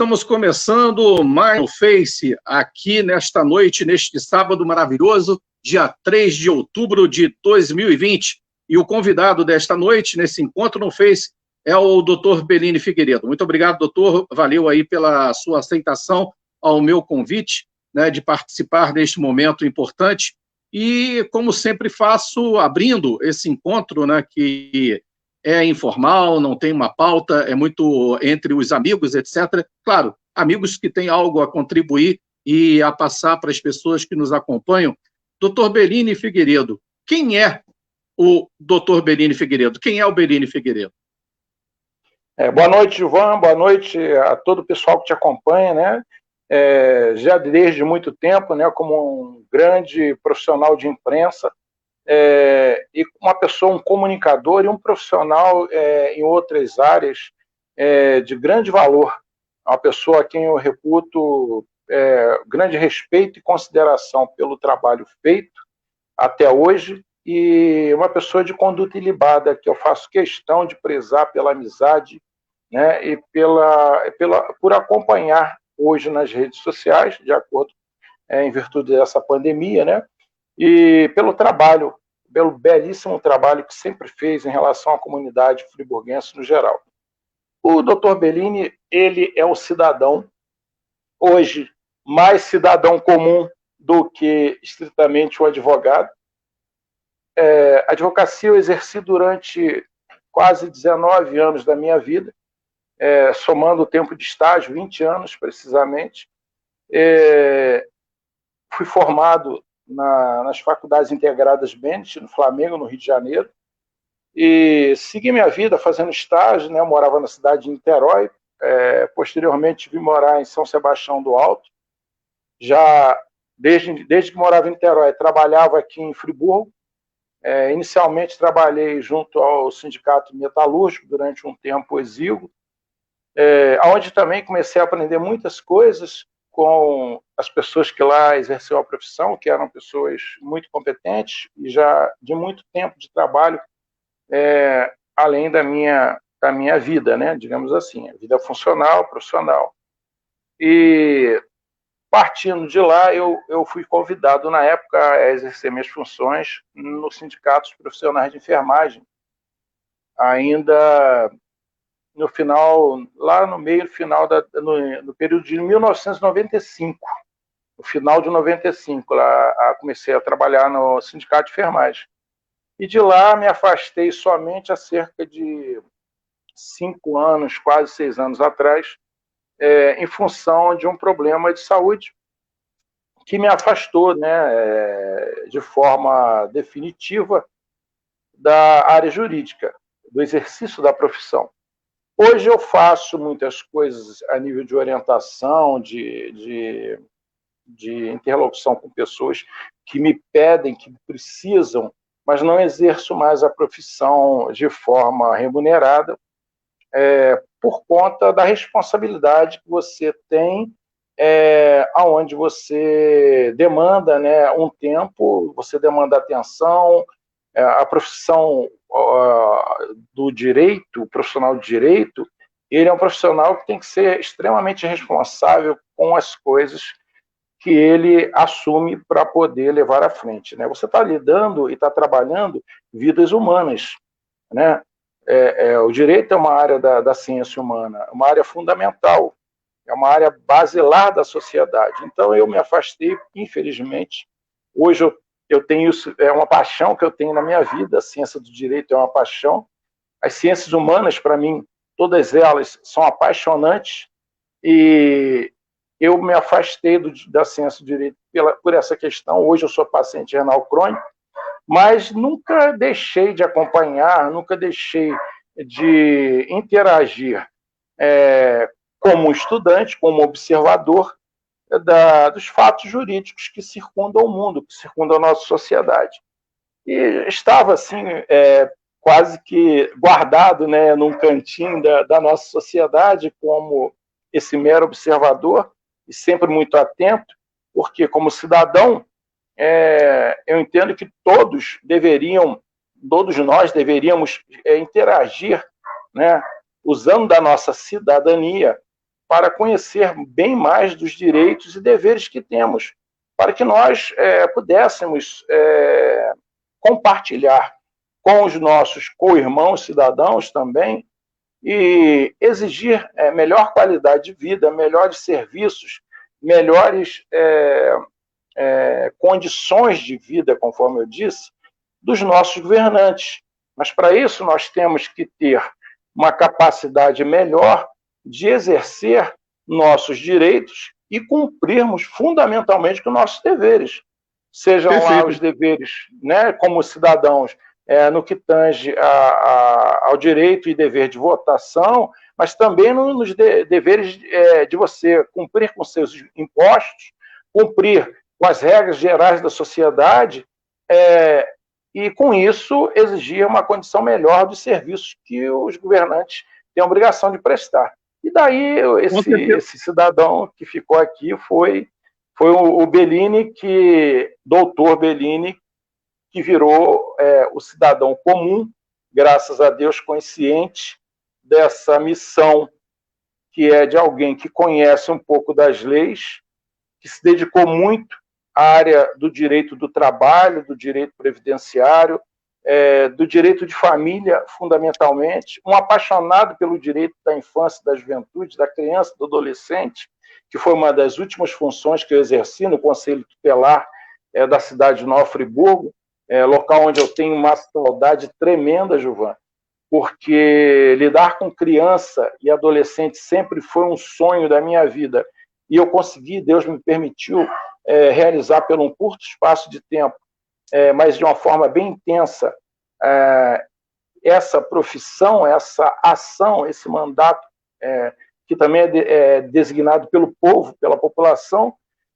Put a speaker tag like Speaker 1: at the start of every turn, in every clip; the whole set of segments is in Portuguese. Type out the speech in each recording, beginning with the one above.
Speaker 1: Estamos começando mais no Face, aqui nesta noite, neste sábado maravilhoso, dia 3 de outubro de 2020. E o convidado desta noite, nesse encontro no Face, é o Dr. Bellini Figueiredo. Muito obrigado, doutor. Valeu aí pela sua aceitação ao meu convite, né, de participar deste momento importante. E, como sempre faço, abrindo esse encontro, né, que é informal, não tem uma pauta, é muito entre os amigos, etc. Claro, amigos que têm algo a contribuir e a passar para as pessoas que nos acompanham. Dr. Bellini Figueiredo, quem é o Dr. Bellini Figueiredo? Quem é o Bellini Figueiredo?
Speaker 2: Boa noite, Gilvan, boa noite a todo o pessoal que te acompanha, né? Já desde muito tempo, né, como um grande profissional de imprensa, e uma pessoa, um comunicador e um profissional em outras áreas de grande valor, uma pessoa a quem eu reputo grande respeito e consideração pelo trabalho feito até hoje, e uma pessoa de conduta ilibada, que eu faço questão de prezar pela amizade, né, e por acompanhar hoje nas redes sociais, de acordo, em virtude dessa pandemia, né, e pelo trabalho, pelo belíssimo trabalho que sempre fez em relação à comunidade friburguense no geral. O Dr. Bellini, ele é um cidadão, hoje, mais cidadão comum do que estritamente o advogado. A advocacia eu exerci durante quase 19 anos da minha vida, somando o tempo de estágio, 20 anos precisamente. Fui formado nas Faculdades Integradas Bennett, no Flamengo, no Rio de Janeiro, e segui minha vida fazendo estágio, né? Eu morava na cidade de Niterói, posteriormente vim morar em São Sebastião do Alto. Já desde que morava em Niterói, trabalhava aqui em Friburgo. Inicialmente trabalhei junto ao Sindicato Metalúrgico durante um tempo exíguo, onde também comecei a aprender muitas coisas com as pessoas que lá exerceram a profissão, que eram pessoas muito competentes e já de muito tempo de trabalho, além da minha vida, né, digamos assim, a vida funcional, profissional. E partindo de lá, eu fui convidado, na época, a exercer minhas funções nos sindicatos profissionais de enfermagem, ainda no final, lá no meio, no período de 1995, no final de 95, lá comecei a trabalhar no sindicato de enfermagem. E de lá me afastei somente há cerca de 5 anos, quase 6 anos atrás, em função de um problema de saúde que me afastou, né, de forma definitiva da área jurídica, do exercício da profissão. Hoje eu faço muitas coisas a nível de orientação, de interlocução com pessoas que me pedem, que precisam, mas não exerço mais a profissão de forma remunerada, por conta da responsabilidade que você tem, onde você demanda, né, um tempo, você demanda atenção. A profissão do direito, o profissional de direito, ele é um profissional que tem que ser extremamente responsável com as coisas que ele assume para poder levar à frente, né? Você está lidando e está trabalhando vidas humanas, né? O direito é uma área da ciência humana, uma área fundamental, é uma área basilar da sociedade. Então eu me afastei, infelizmente. Hoje eu tenho isso, é uma paixão que eu tenho na minha vida. A ciência do direito é uma paixão. As ciências humanas, para mim, todas elas são apaixonantes, e eu me afastei da ciência do direito por essa questão. Hoje eu sou paciente renal crônico, mas nunca deixei de acompanhar, nunca deixei de interagir como estudante, como observador dos fatos jurídicos que circundam o mundo, que circundam a nossa sociedade. E estava assim, quase que guardado, né, num cantinho da nossa sociedade, como esse mero observador, e sempre muito atento, porque como cidadão, eu entendo que todos nós deveríamos interagir, né, usando da nossa cidadania, para conhecer bem mais dos direitos e deveres que temos, para que nós pudéssemos compartilhar com os nossos co-irmãos cidadãos também e exigir melhor qualidade de vida, melhores serviços, melhores condições de vida, conforme eu disse, dos nossos governantes. Mas para isso nós temos que ter uma capacidade melhor de exercer nossos direitos e cumprirmos fundamentalmente com nossos deveres. Sejam lá os deveres, né, como cidadãos, no que tange ao direito e dever de votação, mas também nos deveres de você cumprir com seus impostos, cumprir com as regras gerais da sociedade, e, com isso, exigir uma condição melhor dos serviços que os governantes têm a obrigação de prestar. E daí, esse cidadão que ficou aqui foi o Bellini, doutor Bellini, que virou o cidadão comum, graças a Deus, consciente dessa missão, que é de alguém que conhece um pouco das leis, que se dedicou muito à área do direito do trabalho, do direito previdenciário, do direito de família, fundamentalmente, um apaixonado pelo direito da infância, da juventude, da criança, do adolescente, que foi uma das últimas funções que eu exerci no Conselho Tutelar da cidade de Nova Friburgo, local onde eu tenho uma saudade tremenda, Gilvan, porque lidar com criança e adolescente sempre foi um sonho da minha vida, e eu consegui, Deus me permitiu, realizar por um curto espaço de tempo, mas de uma forma bem intensa, essa profissão, essa ação, esse mandato, que também é designado pelo povo, pela população,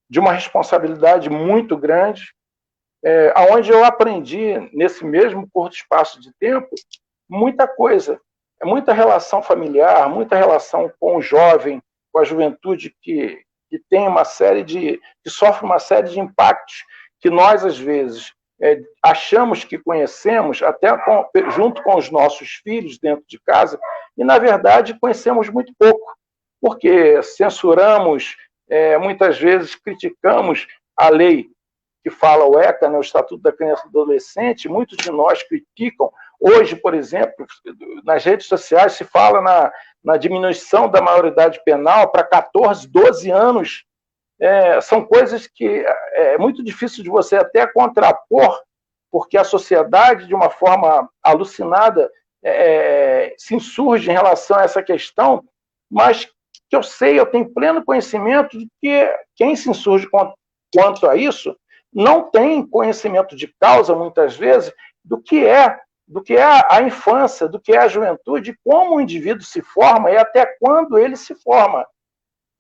Speaker 2: de uma responsabilidade muito grande, onde eu aprendi, nesse mesmo curto espaço de tempo, muita coisa, muita relação familiar, muita relação com o jovem, com a juventude que tem que sofre uma série de impactos que nós, às vezes, achamos que conhecemos, até junto com os nossos filhos dentro de casa, e, na verdade, conhecemos muito pouco, porque censuramos, muitas vezes criticamos a lei que fala o ECA, né, o Estatuto da Criança e do Adolescente. Muitos de nós criticam. Hoje, por exemplo, nas redes sociais se fala na diminuição da maioridade penal para 14, 12 anos. São coisas que é muito difícil de você até contrapor, porque a sociedade, de uma forma alucinada, se insurge em relação a essa questão, mas que eu tenho pleno conhecimento de que quem se insurge quanto a isso não tem conhecimento de causa, muitas vezes, do que é a infância, do que é a juventude, como o indivíduo se forma e até quando ele se forma,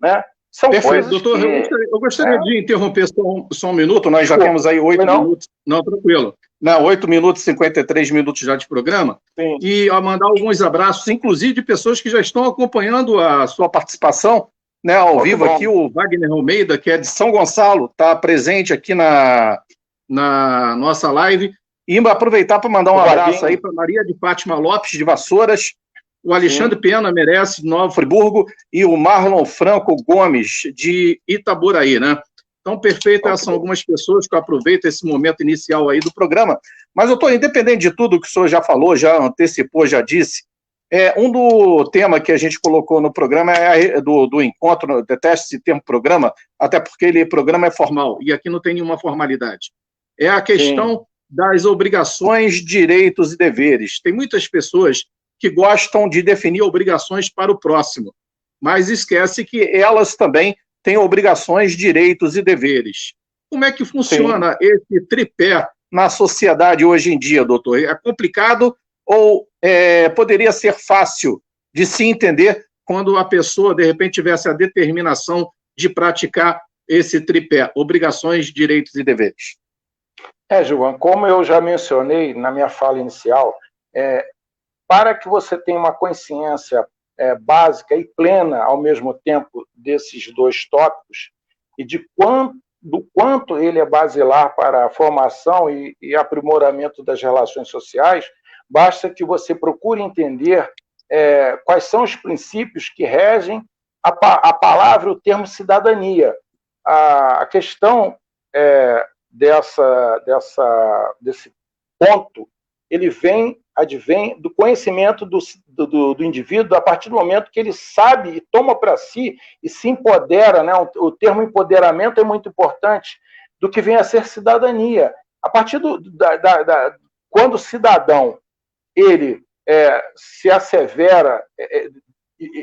Speaker 2: né? São
Speaker 1: Perfeito,
Speaker 2: coisas
Speaker 1: doutor.
Speaker 2: Que,
Speaker 1: eu gostaria de interromper só um minuto. Nós já temos aí 8 minutos. Não, tranquilo. 8 minutos e 53 minutos já de programa.
Speaker 2: Sim.
Speaker 1: E a mandar alguns abraços, inclusive de pessoas que já estão acompanhando a sua participação, né, ao vivo aqui. O Wagner Almeida, que é de São Gonçalo, está presente aqui na nossa live. E aproveitar para mandar um abraço aí para Maria de Fátima Lopes, de Vassouras, o Alexandre Pena merece, de Nova Friburgo, e o Marlon Franco Gomes, de Itaboraí, né? Então, perfeito, essas são algumas pessoas que eu aproveito esse momento inicial aí do programa. Mas, doutor, independente de tudo que o senhor já falou, já antecipou, já disse, do tema que a gente colocou no programa do encontro, detesto esse termo programa, até porque programa é formal, e aqui não tem nenhuma formalidade. É a questão das obrigações, direitos e deveres. Tem muitas pessoas que gostam de definir obrigações para o próximo, mas esquece que elas também têm obrigações, direitos e deveres. Como é que funciona esse tripé na sociedade hoje em dia, doutor? É complicado ou poderia ser fácil de se entender quando a pessoa, de repente, tivesse a determinação de praticar esse tripé, obrigações, direitos e deveres?
Speaker 2: Gilvan, como eu já mencionei na minha fala inicial, para que você tenha uma consciência básica e plena, ao mesmo tempo, desses dois tópicos, e do quanto ele é basilar para a formação e aprimoramento das relações sociais, basta que você procure entender quais são os princípios que regem a palavra, o termo cidadania. A questão desse ponto, ele advém do conhecimento do indivíduo a partir do momento que ele sabe e toma para si e se empodera, né? O termo empoderamento é muito importante, do que vem a ser cidadania. A partir quando o cidadão ele se assevera,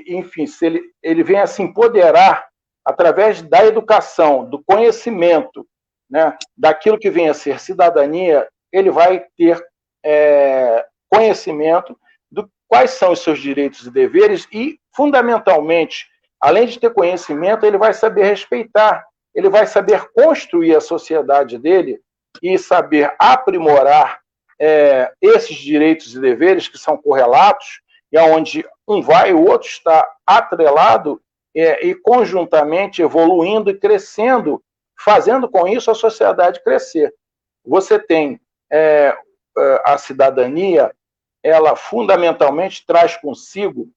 Speaker 2: enfim, se ele vem a se empoderar através da educação, do conhecimento, né, daquilo que vem a ser cidadania, ele vai ter conhecimento de quais são os seus direitos e deveres e, fundamentalmente, além de ter conhecimento, ele vai saber respeitar, ele vai saber construir a sociedade dele e saber aprimorar esses direitos e deveres que são correlatos, e onde um vai e o outro está atrelado e conjuntamente evoluindo e crescendo, fazendo com isso a sociedade crescer. Você tem a cidadania, ela fundamentalmente traz consigo,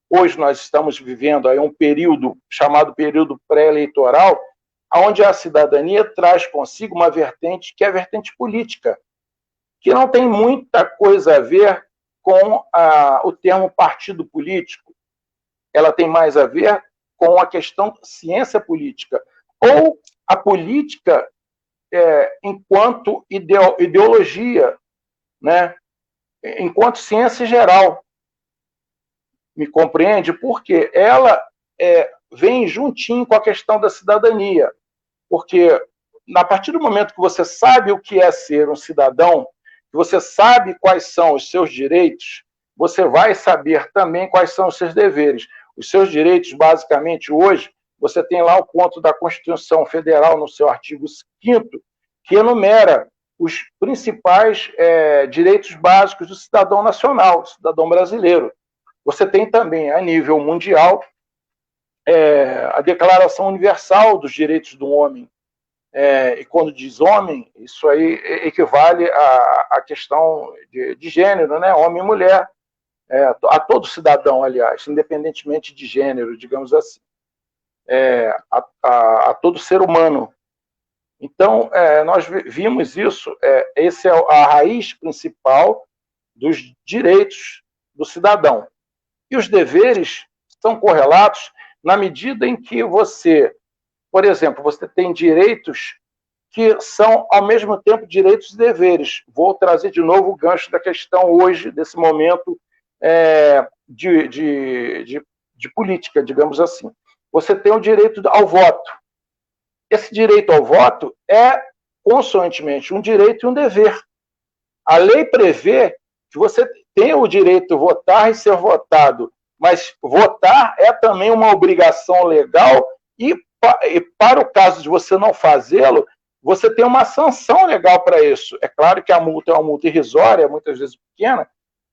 Speaker 2: hoje nós estamos vivendo aí um período chamado período pré-eleitoral, onde a cidadania traz consigo uma vertente que é a vertente política, que não tem muita coisa a ver com o termo partido político. Ela tem mais a ver com a questão ciência política, ou a política enquanto ideologia, né? Enquanto ciência geral. Me compreende? Porque ela vem juntinho com a questão da cidadania. Porque a partir do momento que você sabe o que é ser um cidadão, que você sabe quais são os seus direitos, você vai saber também quais são os seus deveres. Os seus direitos, basicamente, hoje, você tem lá o ponto da Constituição Federal, no seu artigo 5º, que enumera os principais direitos básicos do cidadão nacional, do cidadão brasileiro. Você tem também, a nível mundial, a Declaração Universal dos Direitos do Homem. E quando diz homem, isso aí equivale à questão de gênero, né? Homem e mulher, a todo cidadão, aliás, independentemente de gênero, digamos assim, a todo ser humano. Então, nós vimos isso, essa é a raiz principal dos direitos do cidadão. E os deveres são correlatos na medida em que você, por exemplo, você tem direitos que são, ao mesmo tempo, direitos e deveres. Vou trazer de novo o gancho da questão hoje, desse momento de política, digamos assim. Você tem o direito ao voto. Esse direito ao voto é, consoantemente, um direito e um dever. A lei prevê que você tem o direito de votar e ser votado, mas votar é também uma obrigação legal e para o caso de você não fazê-lo, você tem uma sanção legal para isso. É claro que a multa é uma multa irrisória, muitas vezes pequena,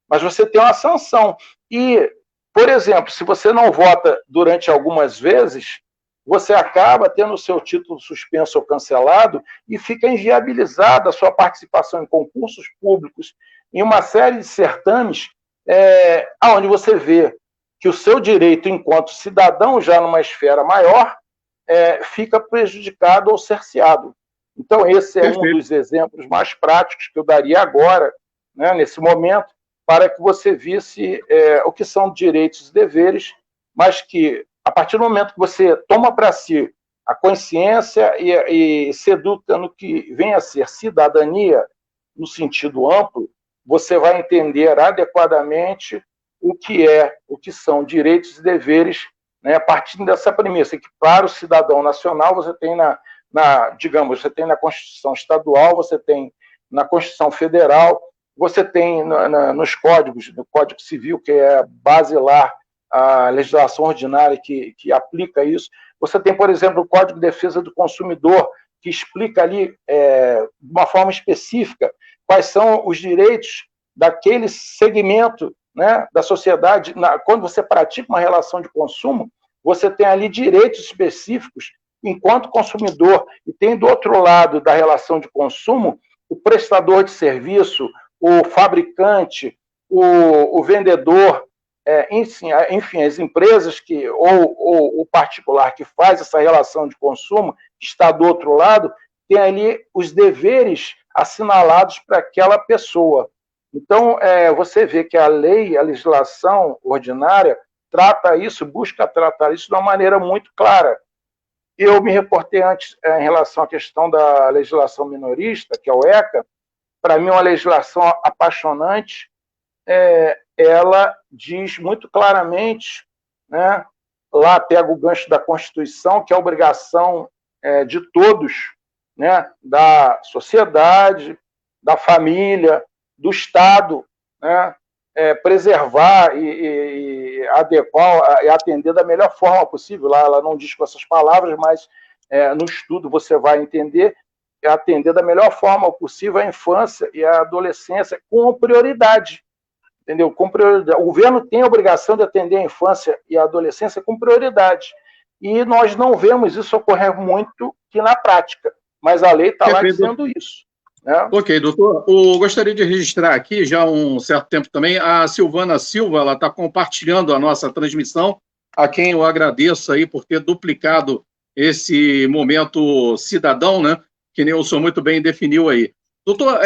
Speaker 2: mas você tem uma sanção. E, por exemplo, se você não vota durante algumas vezes, você acaba tendo o seu título suspenso ou cancelado e fica inviabilizada a sua participação em concursos públicos, em uma série de certames, onde você vê que o seu direito enquanto cidadão, já numa esfera maior, fica prejudicado ou cerceado. Então, esse é um dos exemplos mais práticos que eu daria agora, né, nesse momento, para que você visse o que são direitos e deveres, mas que, a partir do momento que você toma para si a consciência e se educa no que vem a ser cidadania, no sentido amplo, você vai entender adequadamente o que são direitos e deveres, né, a partir dessa premissa, que para o cidadão nacional você tem digamos, você tem na Constituição Estadual, você tem na Constituição Federal, você tem nos códigos, no Código Civil, que é basilar a legislação ordinária que aplica isso. Você tem, por exemplo, o Código de Defesa do Consumidor, que explica ali, de uma forma específica, quais são os direitos daquele segmento, né, da sociedade. Quando você pratica uma relação de consumo, você tem ali direitos específicos enquanto consumidor, e tem do outro lado da relação de consumo o prestador de serviço, o fabricante, o vendedor, enfim, as empresas ou o particular que faz essa relação de consumo, que está do outro lado, tem ali os deveres assinalados para aquela pessoa. Então, você vê que a legislação ordinária, busca tratar isso de uma maneira muito clara. Eu me reportei antes em relação à questão da legislação minorista, que é o ECA. Para mim, uma legislação apaixonante. Ela diz muito claramente, né, lá pega o gancho da Constituição, que é a obrigação de todos, né, da sociedade, da família, do Estado, né, preservar e adequar e atender da melhor forma possível. Lá ela não diz com essas palavras, mas no estudo você vai entender, atender da melhor forma possível a infância e a adolescência com prioridade. Entendeu? Com prioridade. O governo tem a obrigação de atender a infância e a adolescência com prioridade. E nós não vemos isso ocorrer muito aqui na prática, mas a lei está lá dizendo isso. Né?
Speaker 1: Ok, doutor. Eu gostaria de registrar aqui, já há um certo tempo também, a Silvana Silva, ela está compartilhando a nossa transmissão, a quem eu agradeço aí por ter duplicado esse momento cidadão, né? Que Nilson muito bem definiu aí. Doutor,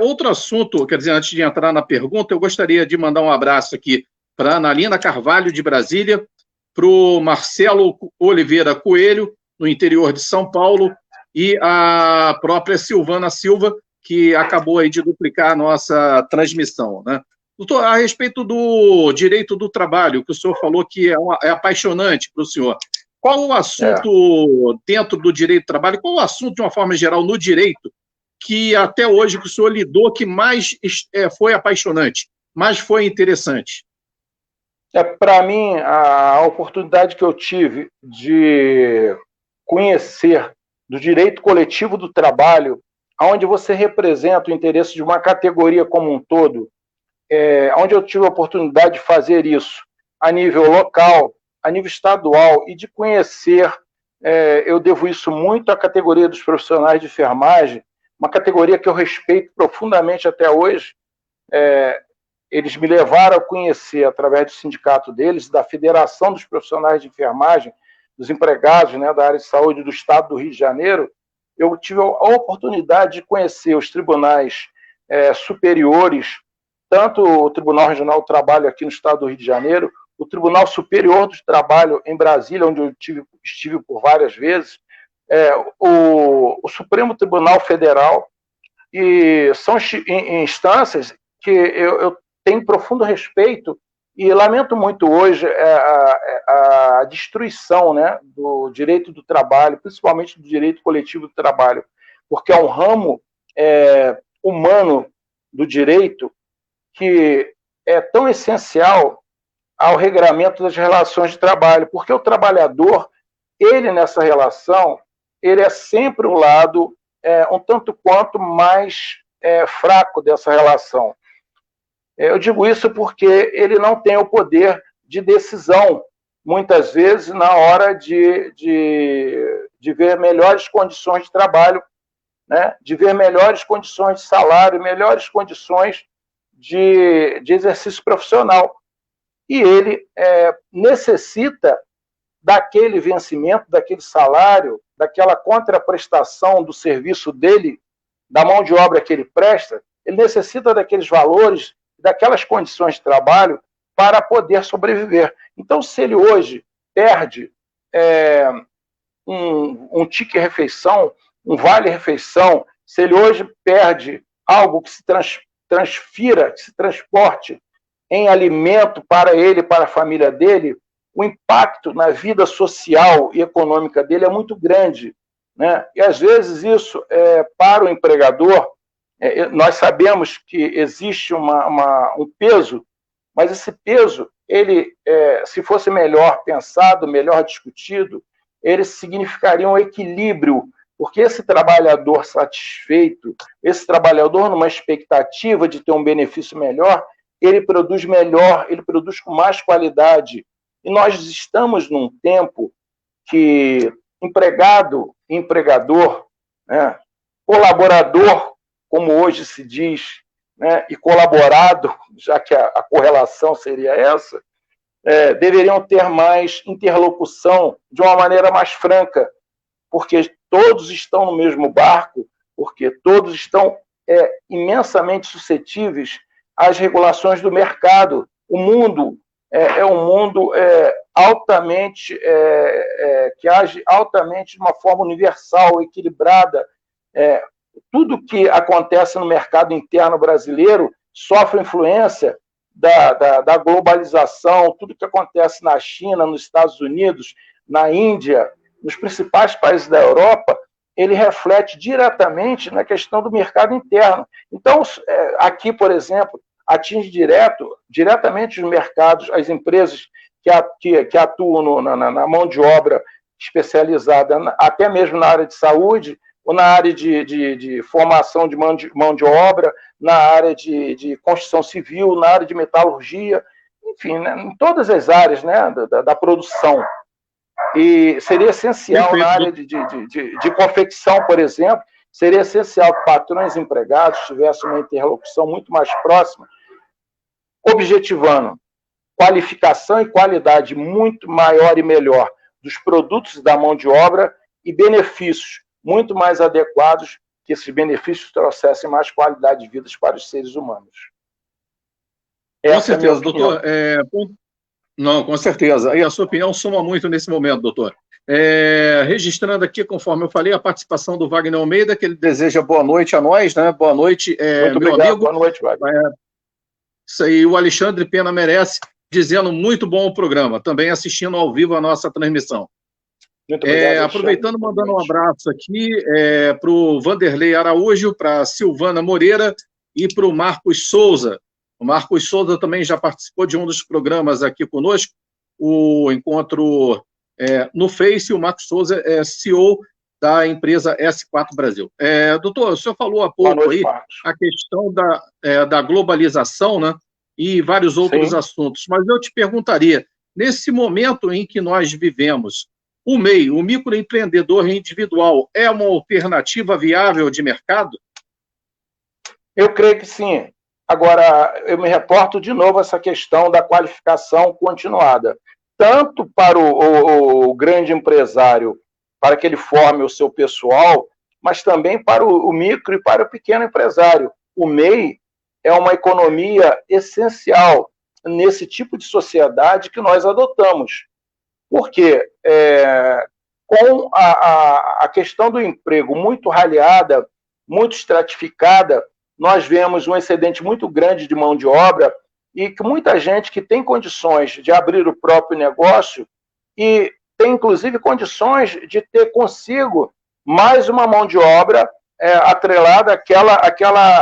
Speaker 1: outro assunto, quer dizer, antes de entrar na pergunta, eu gostaria de mandar um abraço aqui para a Analina Carvalho, de Brasília, para o Marcelo Oliveira Coelho, no interior de São Paulo, e a própria Silvana Silva, que acabou aí de duplicar a nossa transmissão, né? Doutor, a respeito do direito do trabalho, que o senhor falou que é apaixonante para o senhor, qual o assunto dentro do direito do trabalho, qual o assunto, de uma forma geral, no direito, que até hoje que o senhor lidou, que mais foi apaixonante, mais foi interessante?
Speaker 2: Para mim, a oportunidade que eu tive de conhecer do direito coletivo do trabalho, onde você representa o interesse de uma categoria como um todo, onde eu tive a oportunidade de fazer isso a nível local, a nível estadual, e de conhecer, eu devo isso muito à categoria dos profissionais de enfermagem, uma categoria que eu respeito profundamente até hoje. Eles me levaram a conhecer, através do sindicato deles, da Federação dos Profissionais de Enfermagem, dos empregados, né, da área de saúde do Estado do Rio de Janeiro. Eu tive a oportunidade de conhecer os tribunais superiores, tanto o Tribunal Regional do Trabalho aqui no Estado do Rio de Janeiro, o Tribunal Superior do Trabalho em Brasília, onde eu estive por várias vezes, o Supremo Tribunal Federal, e são instâncias que eu tenho profundo respeito e lamento muito hoje a destruição, né, do direito do trabalho, principalmente do direito coletivo do trabalho, porque é um ramo humano do direito que é tão essencial ao regramento das relações de trabalho, porque o trabalhador, ele nessa relação, ele é sempre um lado um tanto quanto mais fraco dessa relação. Eu digo isso porque ele não tem o poder de decisão, muitas vezes, na hora de ver melhores condições de trabalho, né? De ver melhores condições de salário, melhores condições de exercício profissional. E ele necessita daquele vencimento, daquele salário, daquela contraprestação do serviço dele, da mão de obra que ele presta, ele necessita daqueles valores, daquelas condições de trabalho para poder sobreviver. Então, se ele hoje perde um ticket-refeição, um vale-refeição, se ele hoje perde algo que se transfira, que se transporte em alimento para ele, para a família dele, o impacto na vida social e econômica dele é muito grande, né? E, às vezes, isso, para o empregador, nós sabemos que existe um peso, mas esse peso, ele, se fosse melhor pensado, melhor discutido, ele significaria um equilíbrio, porque esse trabalhador satisfeito, esse trabalhador numa expectativa de ter um benefício melhor, ele produz melhor, ele produz com mais qualidade. E nós estamos num tempo que empregado, empregador, né, colaborador, como hoje se diz, né, e colaborado, já que a correlação seria essa, deveriam ter mais interlocução de uma maneira mais franca, porque todos estão no mesmo barco, porque todos estão imensamente suscetíveis às regulações do mercado. O mundo é um mundo altamente, que age altamente de uma forma universal, equilibrada. Tudo que acontece no mercado interno brasileiro sofre influência da globalização, tudo que acontece na China, nos Estados Unidos, na Índia, nos principais países da Europa, ele reflete diretamente na questão do mercado interno. Então, aqui, por exemplo, atinge diretamente os mercados, as empresas que atuam na mão de obra especializada, até mesmo na área de saúde, ou na área de formação de mão de obra, na área de construção civil, na área de metalurgia, enfim, né, em todas as áreas, né, da produção. E seria essencial na área de confecção, por exemplo, seria essencial que patrões e empregados tivessem uma interlocução muito mais próxima, objetivando qualificação e qualidade muito maior e melhor dos produtos da mão de obra e benefícios muito mais adequados, que esses benefícios trouxessem mais qualidade de vida para os seres humanos.
Speaker 1: Com certeza, doutor. Não, com certeza. E a sua opinião soma muito nesse momento, doutor. Registrando aqui, conforme eu falei, a participação do Wagner Almeida, que ele deseja boa noite a nós, né? Boa noite,
Speaker 2: muito
Speaker 1: meu
Speaker 2: obrigado.
Speaker 1: amigo.
Speaker 2: Boa noite, Wagner.
Speaker 1: Isso aí, o Alexandre Pena merece, dizendo muito bom o programa, também assistindo ao vivo a nossa transmissão.
Speaker 2: Muito obrigado,
Speaker 1: aproveitando, mandando um abraço aqui para o Vanderlei Araújo, para a Silvana Moreira e para o Marcos Souza. O Marcos Souza também já participou de um dos programas aqui conosco, o Encontro no Face, e o Marcos Souza é CEO da empresa S4 Brasil. Doutor, o senhor falou há pouco aí a questão da globalização, né, e vários outros assuntos, mas eu te perguntaria, nesse momento em que nós vivemos, o MEI, o microempreendedor individual, é uma alternativa viável de mercado?
Speaker 2: Eu creio que sim. Agora, eu me reporto de novo a essa questão da qualificação continuada. Tanto para o grande empresário, para que ele forme o seu pessoal, mas também para o micro e para o pequeno empresário. O MEI é uma economia essencial nesse tipo de sociedade que nós adotamos. Porque com a questão do emprego muito ralhada, muito estratificada, nós vemos um excedente muito grande de mão de obra e que muita gente que tem condições de abrir o próprio negócio e tem, inclusive, condições de ter consigo mais uma mão de obra atrelada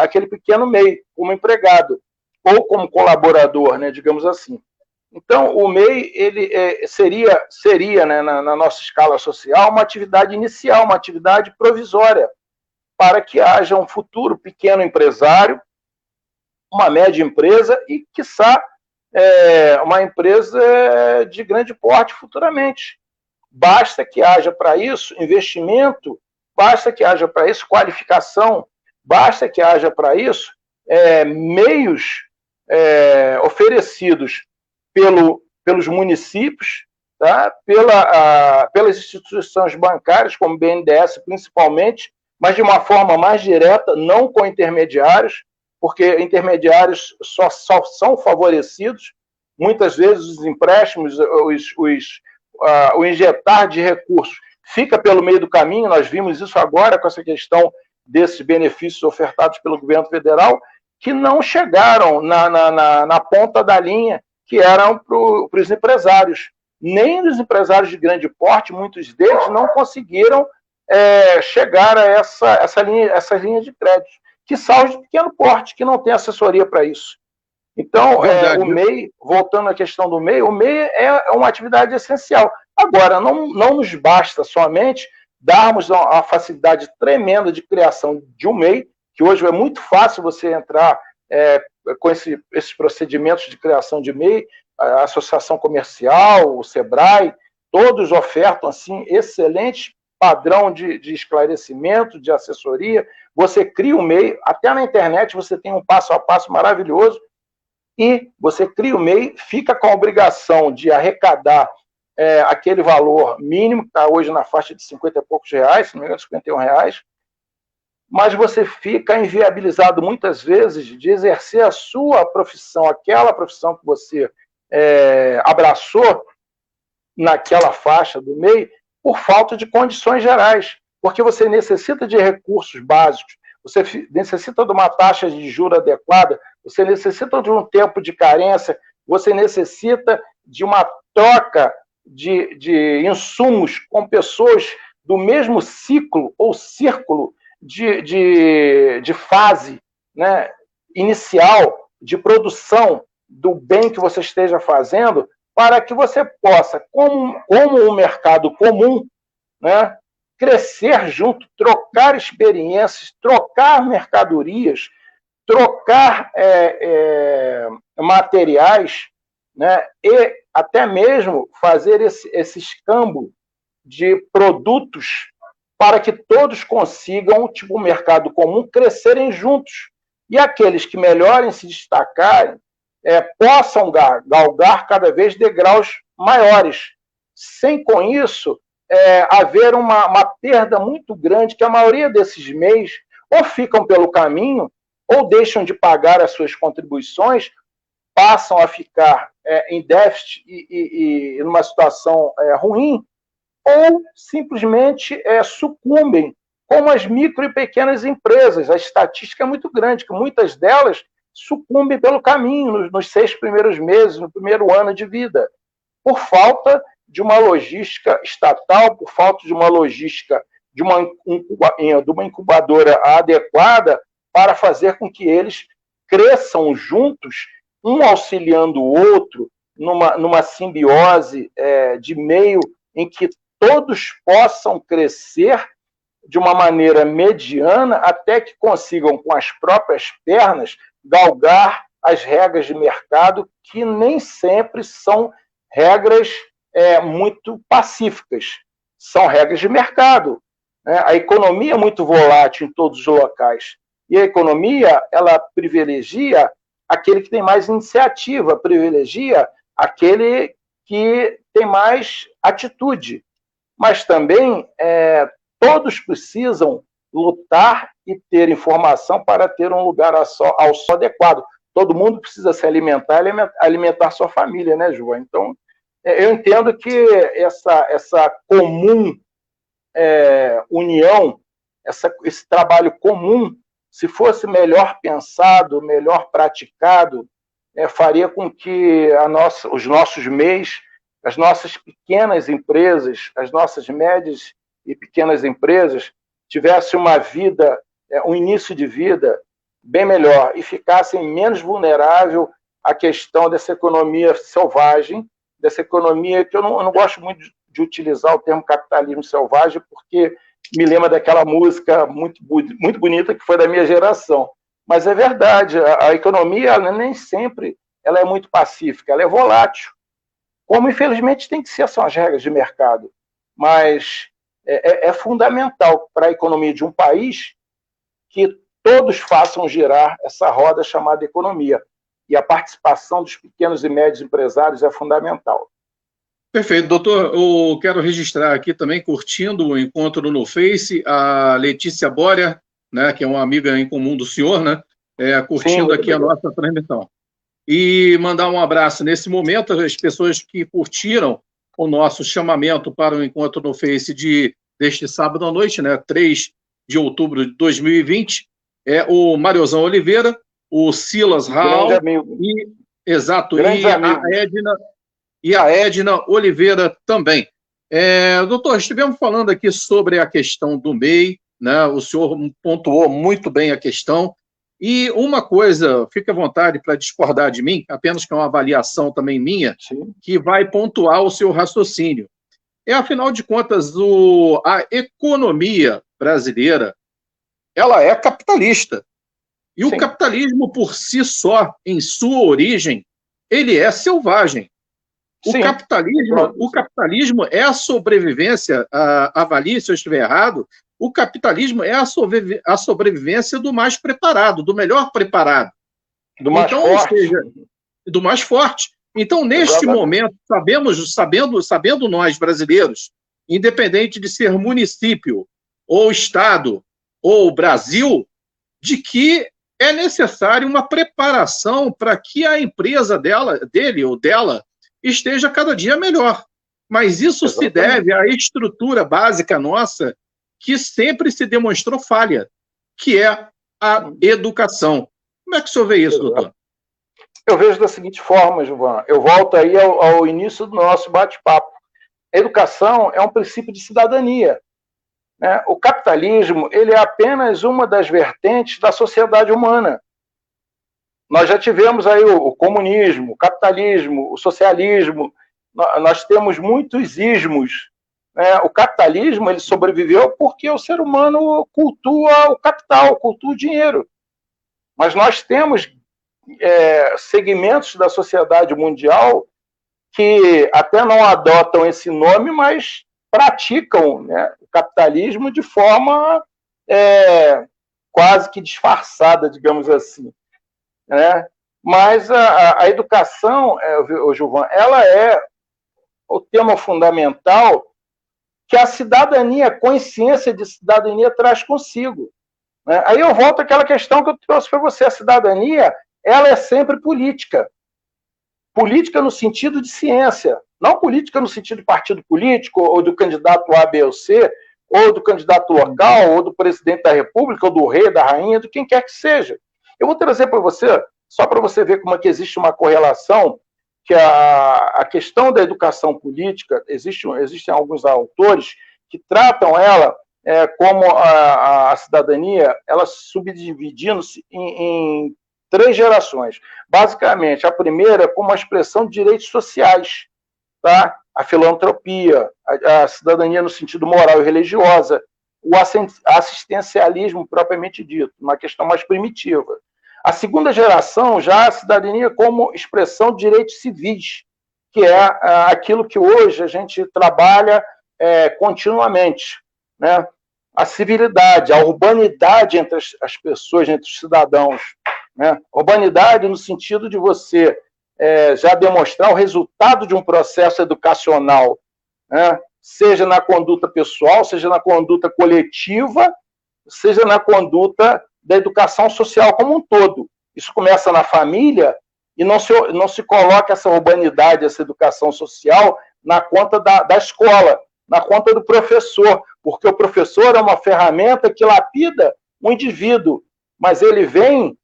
Speaker 2: àquele pequeno MEI, como empregado, ou como colaborador, né, digamos assim. Então, o MEI ele, seria né, na nossa escala social, uma atividade inicial, uma atividade provisória, para que haja um futuro pequeno empresário, uma média empresa e, quiçá, uma empresa de grande porte futuramente. Basta que haja para isso investimento, basta que haja para isso qualificação, basta que haja para isso meios oferecidos pelos municípios, tá? Pelas instituições bancárias, como o BNDES principalmente, mas de uma forma mais direta, não com intermediários, porque intermediários só são favorecidos. Muitas vezes os empréstimos, o injetar de recursos fica pelo meio do caminho. Nós vimos isso agora com essa questão desses benefícios ofertados pelo governo federal, que não chegaram na ponta da linha, que eram para os empresários. Nem os empresários de grande porte, muitos deles não conseguiram chegar a essas linhas de crédito, que são os de pequeno porte, que não tem assessoria para isso. Então, o MEI, voltando à questão do MEI, o MEI é uma atividade essencial. Agora, não nos basta somente darmos uma facilidade tremenda de criação de um MEI, que hoje é muito fácil você entrar com esses procedimentos de criação de MEI, a Associação Comercial, o SEBRAE, todos ofertam assim, excelente padrão de esclarecimento, de assessoria. Você cria um MEI, até na internet você tem um passo a passo maravilhoso. e você cria o MEI, fica com a obrigação de arrecadar aquele valor mínimo, que está hoje na faixa de 50 e poucos reais, se não me engano, 51 reais, mas você fica inviabilizado muitas vezes de exercer a sua profissão, aquela profissão que você abraçou naquela faixa do MEI, por falta de condições gerais, porque você necessita de recursos básicos, você necessita de uma taxa de juros adequada, você necessita de um tempo de carência, você necessita de uma troca de insumos com pessoas do mesmo ciclo ou círculo de fase, né, inicial de produção do bem que você esteja fazendo, para que você possa, como um mercado comum, né, crescer junto, trocar experiências, trocar mercadorias, trocar materiais, né, e até mesmo fazer esse escambo de produtos para que todos consigam, tipo o mercado comum, crescerem juntos. E aqueles que melhorem se destacarem possam galgar cada vez degraus maiores, sem com isso haver uma perda muito grande, que a maioria desses MEIs ou ficam pelo caminho, ou deixam de pagar as suas contribuições, passam a ficar em déficit e numa situação ruim, ou simplesmente sucumbem, como as micro e pequenas empresas. A estatística é muito grande, que muitas delas sucumbem pelo caminho, nos 6 primeiros meses, no primeiro ano de vida, por falta de uma logística estatal, por falta de uma logística de uma incubadora adequada para fazer com que eles cresçam juntos, um auxiliando o outro, numa simbiose de meio em que todos possam crescer de uma maneira mediana até que consigam, com as próprias pernas, galgar as regras de mercado, que nem sempre são regras muito pacíficas. São regras de mercado. Né? A economia é muito volátil em todos os locais. E a economia, ela privilegia aquele que tem mais iniciativa, privilegia aquele que tem mais atitude. Mas também todos precisam lutar e ter informação para ter um lugar ao sol adequado. Todo mundo precisa se alimentar sua família, né, João? Então, eu entendo que essa comum união, esse trabalho comum, se fosse melhor pensado, melhor praticado, faria com que os nossos MEIs, as nossas pequenas empresas, as nossas médias e pequenas empresas tivessem uma vida, um início de vida bem melhor e ficassem menos vulnerável à questão dessa economia selvagem, dessa economia que eu não gosto muito de utilizar o termo capitalismo selvagem, porque me lembra daquela música muito bonita que foi da minha geração. Mas é verdade, a economia ela nem sempre ela é muito pacífica, ela é volátil. Como, infelizmente, tem que ser, são as regras de mercado. Mas é fundamental para a economia de um país que todos façam girar essa roda chamada economia. E a participação dos pequenos e médios empresários é fundamental.
Speaker 1: Perfeito, doutor. Eu quero registrar aqui também, curtindo o encontro no Face, a Letícia Boria, né, que é uma amiga em comum do senhor, né, curtindo aqui a nossa transmissão. E mandar um abraço nesse momento às pessoas que curtiram o nosso chamamento para o encontro no Face deste sábado à noite, né, 3 de outubro de 2020, o Mariozão Oliveira, o Silas Raul, e a Edna Oliveira também. Doutor, estivemos falando aqui sobre a questão do MEI, né, o senhor pontuou muito bem a questão, e uma coisa, fique à vontade para discordar de mim, apenas que é uma avaliação também minha, sim, que vai pontuar o seu raciocínio. Afinal de contas, a economia brasileira, ela é capitalista. E sim, o capitalismo, por si só, em sua origem, ele é selvagem. O capitalismo é a sobrevivência, avalie se eu estiver errado, o capitalismo é a sobrevivência do mais preparado, do melhor preparado.
Speaker 2: Do mais forte.
Speaker 1: Ou seja, do mais forte. Então, neste momento, sabendo nós, brasileiros, independente de ser município, ou estado, ou Brasil, de que é necessário uma preparação para que a empresa dele ou dela esteja cada dia melhor. Mas isso se deve à estrutura básica nossa, que sempre se demonstrou falha, que é a educação. Como é que o senhor vê isso, doutor?
Speaker 2: Eu vejo da seguinte forma, Gilvan. Eu volto aí ao início do nosso bate-papo. A educação é um princípio de cidadania, né? O capitalismo, ele é apenas uma das vertentes da sociedade humana. Nós já tivemos aí o comunismo, o capitalismo, o socialismo. Nós temos muitos ismos, né? O capitalismo, ele sobreviveu porque o ser humano cultua o capital, cultua o dinheiro. Mas nós temos segmentos da sociedade mundial que até não adotam esse nome, mas praticam, né, o capitalismo de forma quase que disfarçada, digamos assim, né? Mas a educação, Gilvan, ela é o tema fundamental que a cidadania, a consciência de cidadania traz consigo, né? Aí eu volto àquela questão que eu trouxe para você. A cidadania, ela é sempre política. Política no sentido de ciência, não política no sentido de partido político, ou do candidato A, B ou C, ou do candidato local, ou do presidente da República, ou do rei, da rainha, de quem quer que seja. Eu vou trazer para você, só para você ver como é que existe uma correlação, que a questão da educação política, existem alguns autores que tratam ela como a cidadania, ela subdividindo-se em 3 gerações. Basicamente, a primeira como uma expressão de direitos sociais, tá? A filantropia, a cidadania no sentido moral e religiosa, o assistencialismo propriamente dito, uma questão mais primitiva. A segunda geração, já a cidadania como expressão de direitos civis, que é aquilo que hoje a gente trabalha continuamente, né? A civilidade, a urbanidade entre as pessoas, entre os cidadãos, né? Urbanidade no sentido de você já demonstrar o resultado de um processo educacional, né? Seja na conduta pessoal, seja na conduta coletiva, seja na conduta da educação social como um todo. Isso começa na família e não se coloca essa urbanidade, essa educação social na conta da escola, na conta do professor, porque o professor é uma ferramenta que lapida um indivíduo, mas ele vem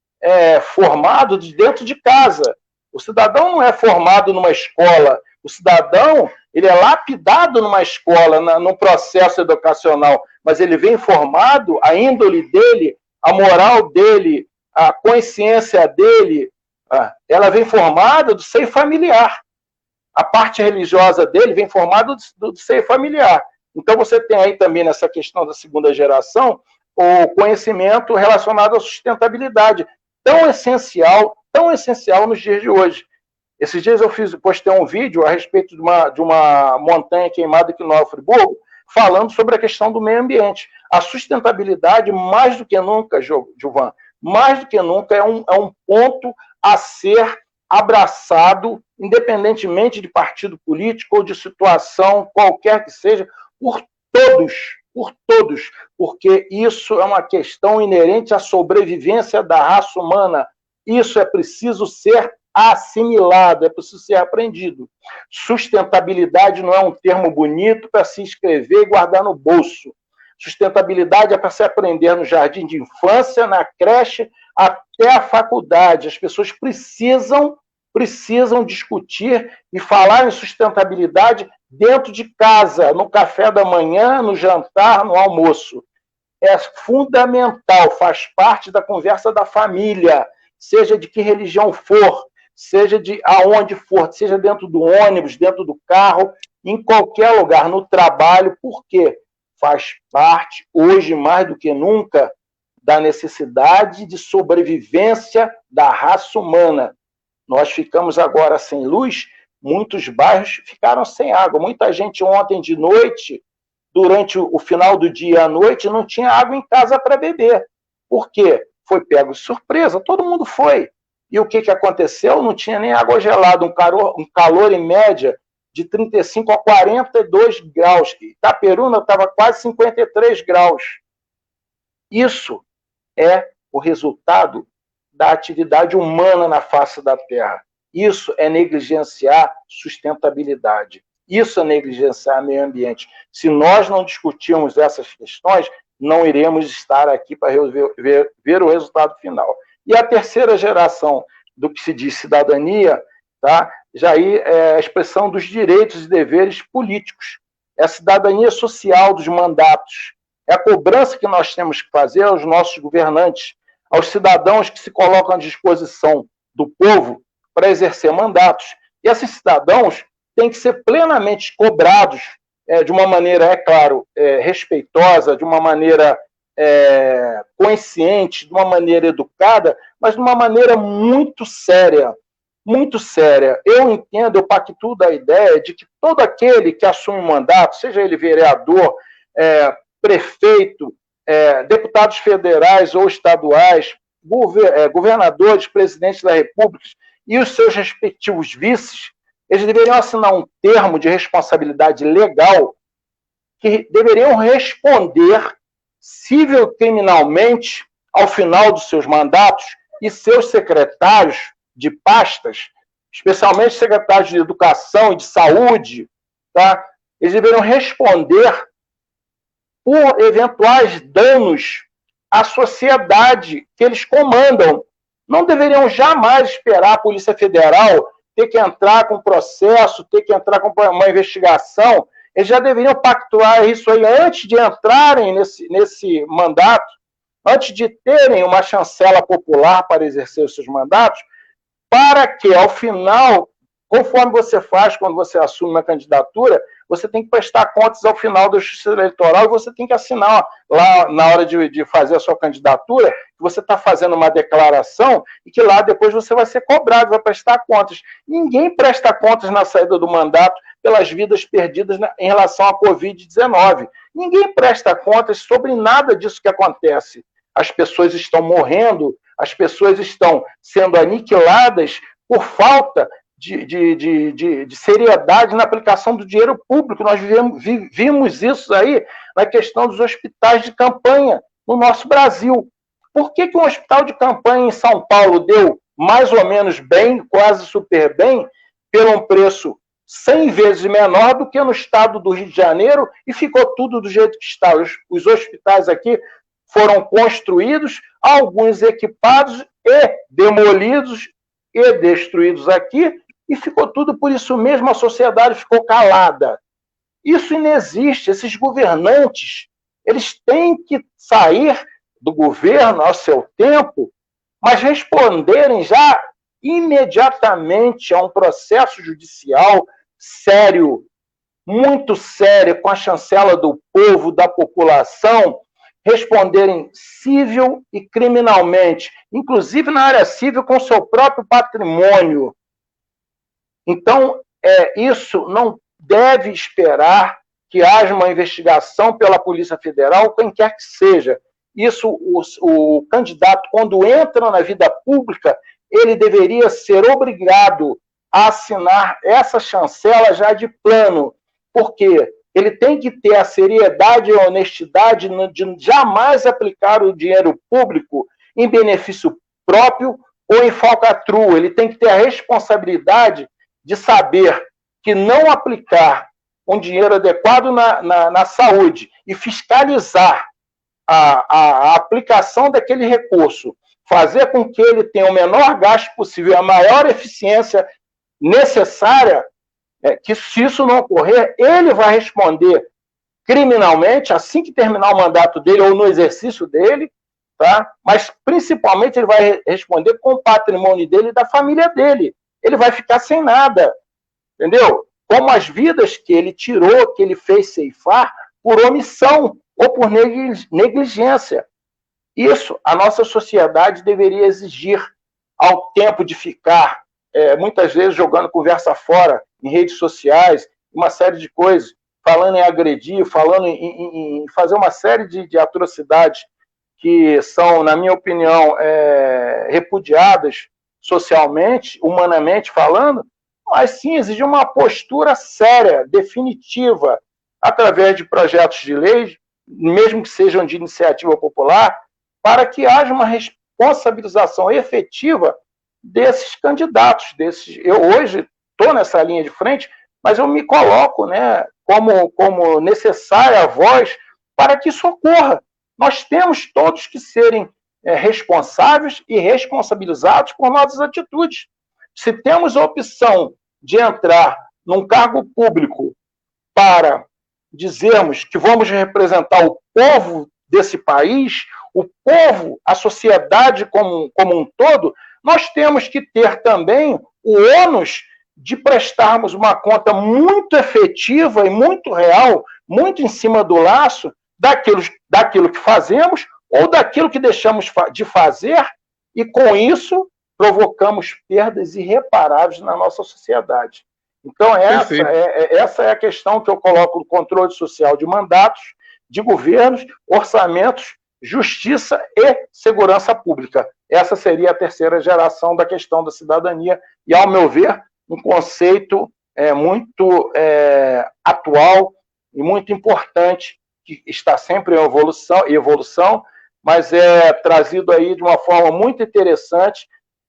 Speaker 2: formado de dentro de casa. O cidadão não é formado numa escola, o cidadão ele é lapidado numa escola, num processo educacional, mas ele vem formado, a índole dele, a moral dele, a consciência dele, ela vem formada do seio familiar. A parte religiosa dele vem formada do seio familiar. Então você tem aí também nessa questão da segunda geração o conhecimento relacionado à sustentabilidade, tão essencial nos dias de hoje. Esses dias eu postei um vídeo a respeito de uma montanha queimada aqui no Nova Friburgo, falando sobre a questão do meio ambiente. A sustentabilidade, mais do que nunca, Gilvan, mais do que nunca, é um ponto a ser abraçado, independentemente de partido político ou de situação qualquer que seja, por todos, porque isso é uma questão inerente à sobrevivência da raça humana. Isso é preciso ser assimilado, é preciso ser aprendido. Sustentabilidade não é um termo bonito para se escrever e guardar no bolso. Sustentabilidade é para se aprender no jardim de infância, na creche, até a faculdade. As pessoas precisam discutir e falar em sustentabilidade dentro de casa, no café da manhã, no jantar, no almoço. É fundamental, faz parte da conversa da família, seja de que religião for, seja de aonde for, seja dentro do ônibus, dentro do carro, em qualquer lugar, no trabalho. Por quê? Faz parte, hoje mais do que nunca, da necessidade de sobrevivência da raça humana. Nós ficamos agora sem luz, muitos bairros ficaram sem água. Muita gente ontem de noite, durante o final do dia à noite, não tinha água em casa para beber. Por quê? Foi pego de surpresa, todo mundo foi. E o que aconteceu? Não tinha nem água gelada, um calor em média de 35 a 42 graus. Itaperuna estava quase 53 graus. Isso é o resultado da atividade humana na face da Terra. Isso é negligenciar sustentabilidade. Isso é negligenciar meio ambiente. Se nós não discutirmos essas questões, não iremos estar aqui para ver o resultado final. E a terceira geração do que se diz cidadania, tá? Já aí é a expressão dos direitos e deveres políticos. É a cidadania social dos mandatos. É a cobrança que nós temos que fazer aos nossos governantes, aos cidadãos que se colocam à disposição do povo para exercer mandatos. E esses cidadãos têm que ser plenamente cobrados de uma maneira, é claro, respeitosa, de uma maneira consciente, de uma maneira educada, mas de uma maneira muito séria. Muito séria. Eu entendo, eu pactuo da ideia de que todo aquele que assume um mandato, seja ele vereador, prefeito, deputados federais ou estaduais, governadores, presidentes da República e os seus respectivos vices, eles deveriam assinar um termo de responsabilidade legal que deveriam responder civil e criminalmente ao final dos seus mandatos e seus secretários de pastas, especialmente secretários de educação e de saúde, tá? Eles deveriam responder por eventuais danos à sociedade que eles comandam. Não deveriam jamais esperar a Polícia Federal ter que entrar com processo, ter que entrar com uma investigação. Eles já deveriam pactuar isso aí antes de entrarem nesse mandato, antes de terem uma chancela popular para exercer os seus mandatos, para que, ao final, conforme você faz quando você assume uma candidatura, você tem que prestar contas ao final da Justiça Eleitoral e você tem que assinar lá na hora de fazer a sua candidatura, que você está fazendo uma declaração e que lá depois você vai ser cobrado, vai prestar contas. Ninguém presta contas na saída do mandato pelas vidas perdidas em relação à Covid-19. Ninguém presta contas sobre nada disso que acontece. As pessoas estão morrendo, as pessoas estão sendo aniquiladas por falta de seriedade na aplicação do dinheiro público. Nós vimos isso aí na questão dos hospitais de campanha no nosso Brasil. Por que um hospital de campanha em São Paulo deu mais ou menos bem, quase super bem, pelo um preço 100 vezes menor do que no estado do Rio de Janeiro e ficou tudo do jeito que está? Os hospitais aqui foram construídos, alguns equipados e demolidos e destruídos aqui, e ficou tudo por isso mesmo, a sociedade ficou calada. Isso não existe. Esses governantes, eles têm que sair do governo ao seu tempo, mas responderem já imediatamente a um processo judicial sério, muito sério, com a chancela do povo, da população, responderem civil e criminalmente, inclusive na área civil com seu próprio patrimônio. Então, isso não deve esperar que haja uma investigação pela Polícia Federal, quem quer que seja. Isso, o candidato, quando entra na vida pública, ele deveria ser obrigado a assinar essa chancela já de plano, porque ele tem que ter a seriedade e a honestidade de jamais aplicar o dinheiro público em benefício próprio ou em falcatrua. Ele tem que ter a responsabilidade de saber que não aplicar um dinheiro adequado na saúde e fiscalizar a aplicação daquele recurso, fazer com que ele tenha o menor gasto possível, a maior eficiência necessária, que se isso não ocorrer, ele vai responder criminalmente assim que terminar o mandato dele ou no exercício dele, tá? Mas principalmente ele vai responder com o patrimônio dele e da família dele. Ele vai ficar sem nada, entendeu? Como as vidas que ele tirou, que ele fez ceifar por omissão ou por negligência. Isso a nossa sociedade deveria exigir, ao tempo de ficar, muitas vezes, jogando conversa fora em redes sociais, uma série de coisas, falando em agredir, falando em fazer uma série de atrocidades que são, na minha opinião, repudiadas socialmente, humanamente falando, mas sim exige uma postura séria, definitiva, através de projetos de lei, mesmo que sejam de iniciativa popular, para que haja uma responsabilização efetiva desses candidatos. Eu hoje estou nessa linha de frente, mas eu me coloco, né, como necessária a voz para que isso ocorra. Nós temos todos que serem responsáveis e responsabilizados por nossas atitudes. Se temos a opção de entrar num cargo público para dizermos que vamos representar o povo desse país, o povo, a sociedade como um todo, nós temos que ter também o ônus de prestarmos uma conta muito efetiva e muito real, muito em cima do laço, daquilo que fazemos ou daquilo que deixamos de fazer, e com isso provocamos perdas irreparáveis na nossa sociedade. Então, essa é a questão que eu coloco no controle social de mandatos, de governos, orçamentos, justiça e segurança pública. Essa seria a terceira geração da questão da cidadania e, ao meu ver, um conceito muito atual e muito importante, que está sempre em evolução, mas é trazido aí de uma forma muito interessante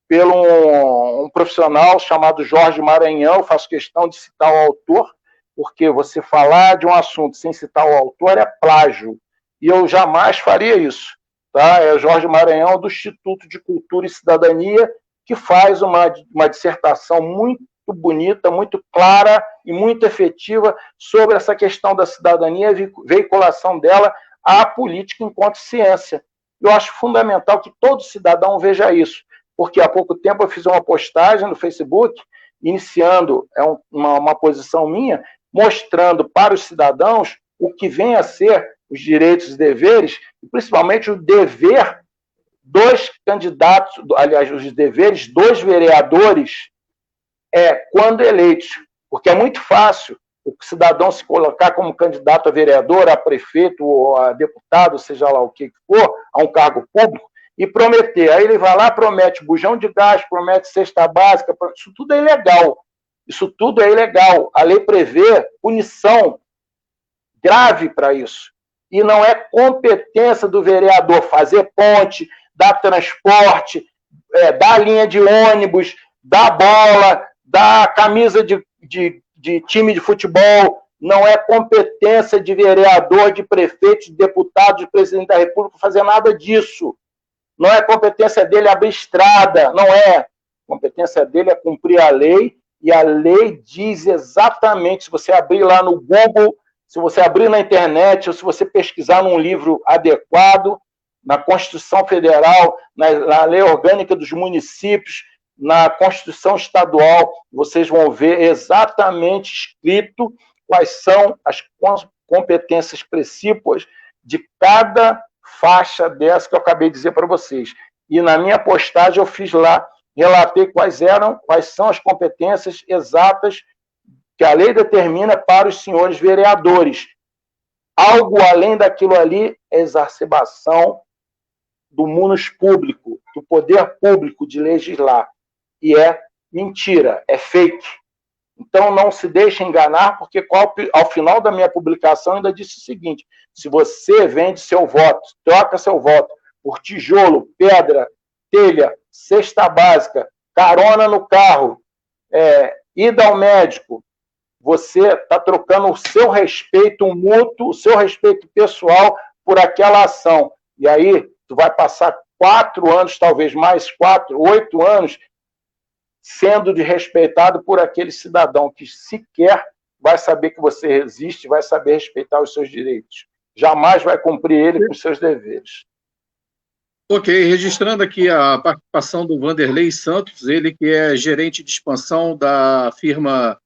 Speaker 2: pelo um profissional chamado Jorge Maranhão. Eu faço questão de citar o autor, porque você falar de um assunto sem citar o autor é plágio, e eu jamais faria isso. Tá? É o Jorge Maranhão, do Instituto de Cultura e Cidadania, que faz uma dissertação muito bonita, muito clara e muito efetiva sobre essa questão da cidadania e veiculação dela à política enquanto ciência. Eu acho fundamental que todo cidadão veja isso, porque há pouco tempo eu fiz uma postagem no Facebook, iniciando uma posição minha, mostrando para os cidadãos o que vem a ser os direitos e deveres, e principalmente o dever dos candidatos, aliás, os deveres dos vereadores quando eleitos, porque é muito fácil o cidadão se colocar como candidato a vereador, a prefeito ou a deputado, seja lá o que for, a um cargo público, e prometer. Aí ele vai lá, promete bujão de gás, promete cesta básica, isso tudo é ilegal. Isso tudo é ilegal. A lei prevê punição grave para isso. E não é competência do vereador fazer ponte, dar transporte, dar linha de ônibus, dar bola, dar camisa de time de futebol. Não é competência de vereador, de prefeito, de deputado, de presidente da República fazer nada disso. Não é competência dele abrir estrada, não é. A competência dele é cumprir a lei, e a lei diz exatamente, se você abrir lá no Google, se você abrir na internet, ou se você pesquisar num livro adequado, na Constituição Federal, na Lei Orgânica dos Municípios, na Constituição Estadual, vocês vão ver exatamente escrito quais são as competências precípuas de cada faixa dessa que eu acabei de dizer para vocês. E na minha postagem eu fiz lá, relatei quais são as competências exatas que a lei determina para os senhores vereadores. Algo além daquilo ali é exacerbação do munus público, do poder público de legislar. E é mentira, é fake. Então não se deixe enganar, porque ao final da minha publicação eu ainda disse o seguinte: se você vende seu voto, troca seu voto por tijolo, pedra, telha, cesta básica, carona no carro, ida ao médico, você está trocando o seu respeito mútuo, o seu respeito pessoal por aquela ação. E aí tu vai passar 4 anos, talvez mais 8 anos, sendo desrespeitado por aquele cidadão que sequer vai saber que você resiste, vai saber respeitar os seus direitos. Jamais vai cumprir ele com seus deveres.
Speaker 1: Ok, registrando aqui a participação do Vanderlei Santos, ele que é gerente de expansão da firma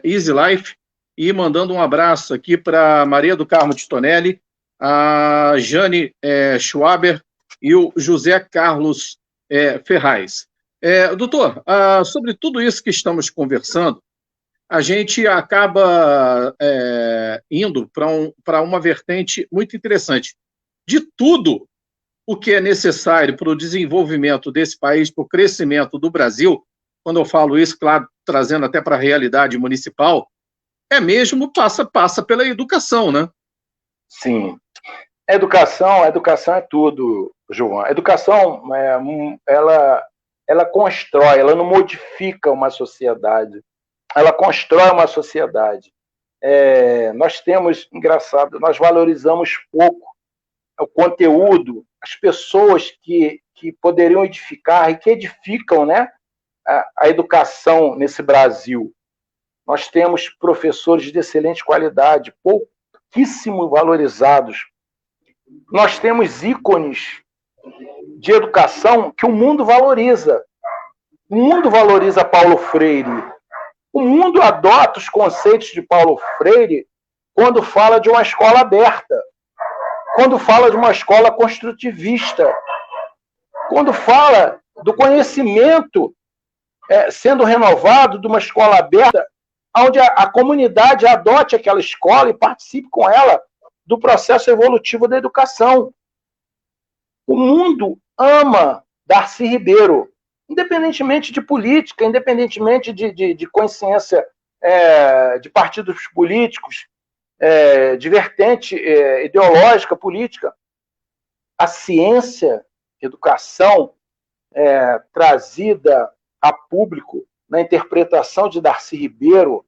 Speaker 1: Easy Life, e mandando um abraço aqui para Maria do Carmo Titonelli, a Jane Schwaber e o José Carlos Ferraz. Doutor, sobre tudo isso que estamos conversando, a gente acaba indo para uma vertente muito interessante. De tudo o que é necessário para o desenvolvimento desse país, para o crescimento do Brasil, quando eu falo isso, claro, trazendo até para a realidade municipal, é mesmo passa pela educação, né?
Speaker 2: Sim. Educação é tudo, João. A educação, ela constrói, ela não modifica uma sociedade, ela constrói uma sociedade. Nós temos, engraçado, nós valorizamos pouco o conteúdo, as pessoas que poderiam edificar e que edificam, né, a educação nesse Brasil. Nós temos professores de excelente qualidade, pouquíssimo valorizados. Nós temos ícones de educação que o mundo valoriza. O mundo valoriza Paulo Freire. O mundo adota os conceitos de Paulo Freire quando fala de uma escola aberta, quando fala de uma escola construtivista, quando fala do conhecimento sendo renovado de uma escola aberta, onde a comunidade adote aquela escola e participe com ela do processo evolutivo da educação. O mundo ama Darcy Ribeiro, independentemente de política, independentemente de consciência de partidos políticos, de vertente ideológica, política. A ciência, educação, trazida a público na interpretação de Darcy Ribeiro,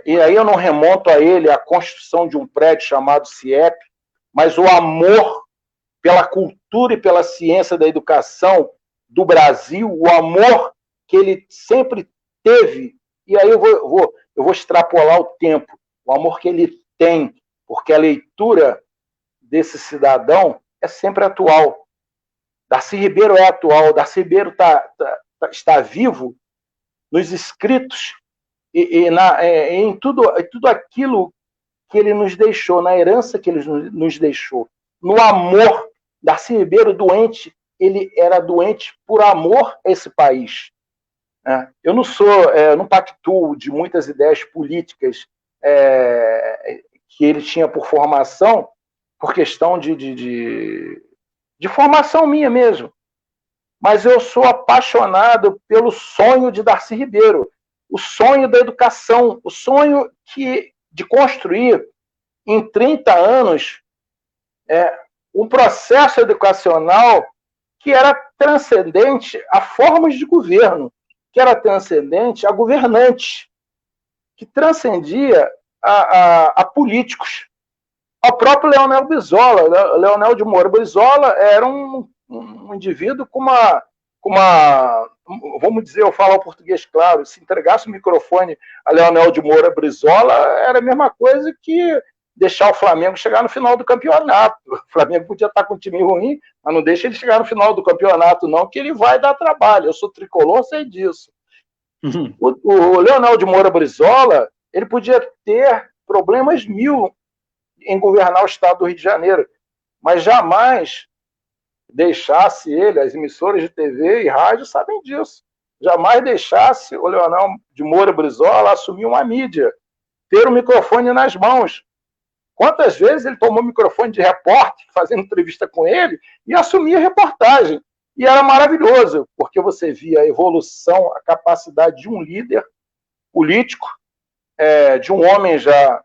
Speaker 2: e aí eu não remonto a ele a construção de um prédio chamado CIEP, mas o amor pela cultura e pela ciência da educação do Brasil, o amor que ele sempre teve, e aí eu vou extrapolar o tempo, o amor que ele tem, porque a leitura desse cidadão é sempre atual. Darcy Ribeiro é atual, Darcy Ribeiro está vivo nos escritos e em tudo aquilo que ele nos deixou, na herança que ele nos deixou, no amor. Darcy Ribeiro, doente, ele era doente por amor a esse país. Eu não pactuo de muitas ideias políticas que ele tinha por formação, por questão de formação minha mesmo. Mas eu sou apaixonado pelo sonho de Darcy Ribeiro, o sonho da educação, o sonho de construir em 30 anos um processo educacional que era transcendente a formas de governo, que era transcendente a governantes, que transcendia a políticos. Ao próprio Leonel Brizola. Leonel de Moura Brizola era um indivíduo com uma, vamos dizer, eu falo o português claro, se entregasse o microfone a Leonel de Moura Brizola, era a mesma coisa que deixar o Flamengo chegar no final do campeonato. O Flamengo podia estar com um time ruim, mas não deixa ele chegar no final do campeonato, não, que ele vai dar trabalho. Eu sou tricolor, sei disso. Uhum. O Leonel de Moura Brizola, ele podia ter problemas mil em governar o estado do Rio de Janeiro, mas jamais deixasse ele, as emissoras de TV e rádio sabem disso, jamais deixasse o Leonel de Moura Brizola assumir uma mídia, ter o microfone nas mãos. Quantas vezes ele tomou o microfone de repórter, fazendo entrevista com ele, e assumia a reportagem. E era maravilhoso, porque você via a evolução, a capacidade de um líder político, de um homem já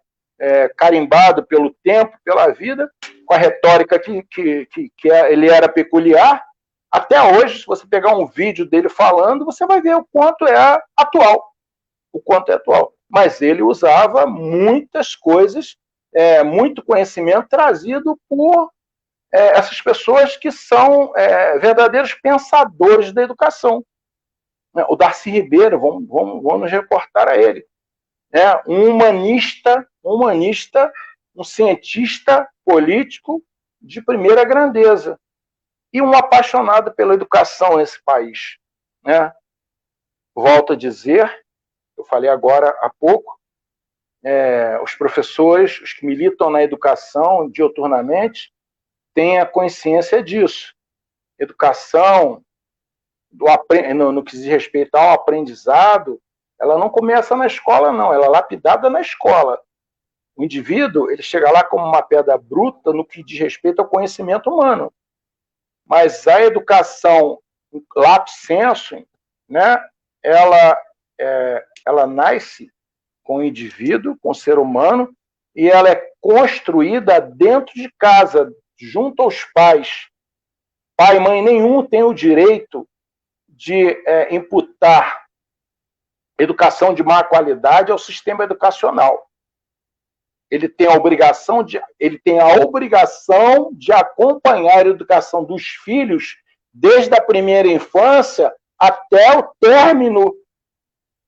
Speaker 2: carimbado pelo tempo, pela vida, com a retórica que ele era peculiar. Até hoje, se você pegar um vídeo dele falando, você vai ver o quanto é atual. O quanto é atual. Mas ele usava muitas coisas, muito conhecimento trazido por essas pessoas que são verdadeiros pensadores da educação. O Darcy Ribeiro, vamos nos reportar a ele. Um humanista, um cientista político de primeira grandeza e um apaixonado pela educação nesse país. Volto a dizer, eu falei agora há pouco, os professores, os que militam na educação diuturnamente, têm a consciência disso. Educação, no que diz respeito ao aprendizado, ela não começa na escola, não, ela é lapidada na escola. O indivíduo, ele chega lá como uma pedra bruta no que diz respeito ao conhecimento humano. mas a educação lato sensu, né, ela nasce com o indivíduo, com o ser humano, e ela é construída dentro de casa, junto aos pais. Pai e mãe nenhum tem o direito de imputar educação de má qualidade ao sistema educacional. Ele tem a obrigação de acompanhar a educação dos filhos desde a primeira infância até o término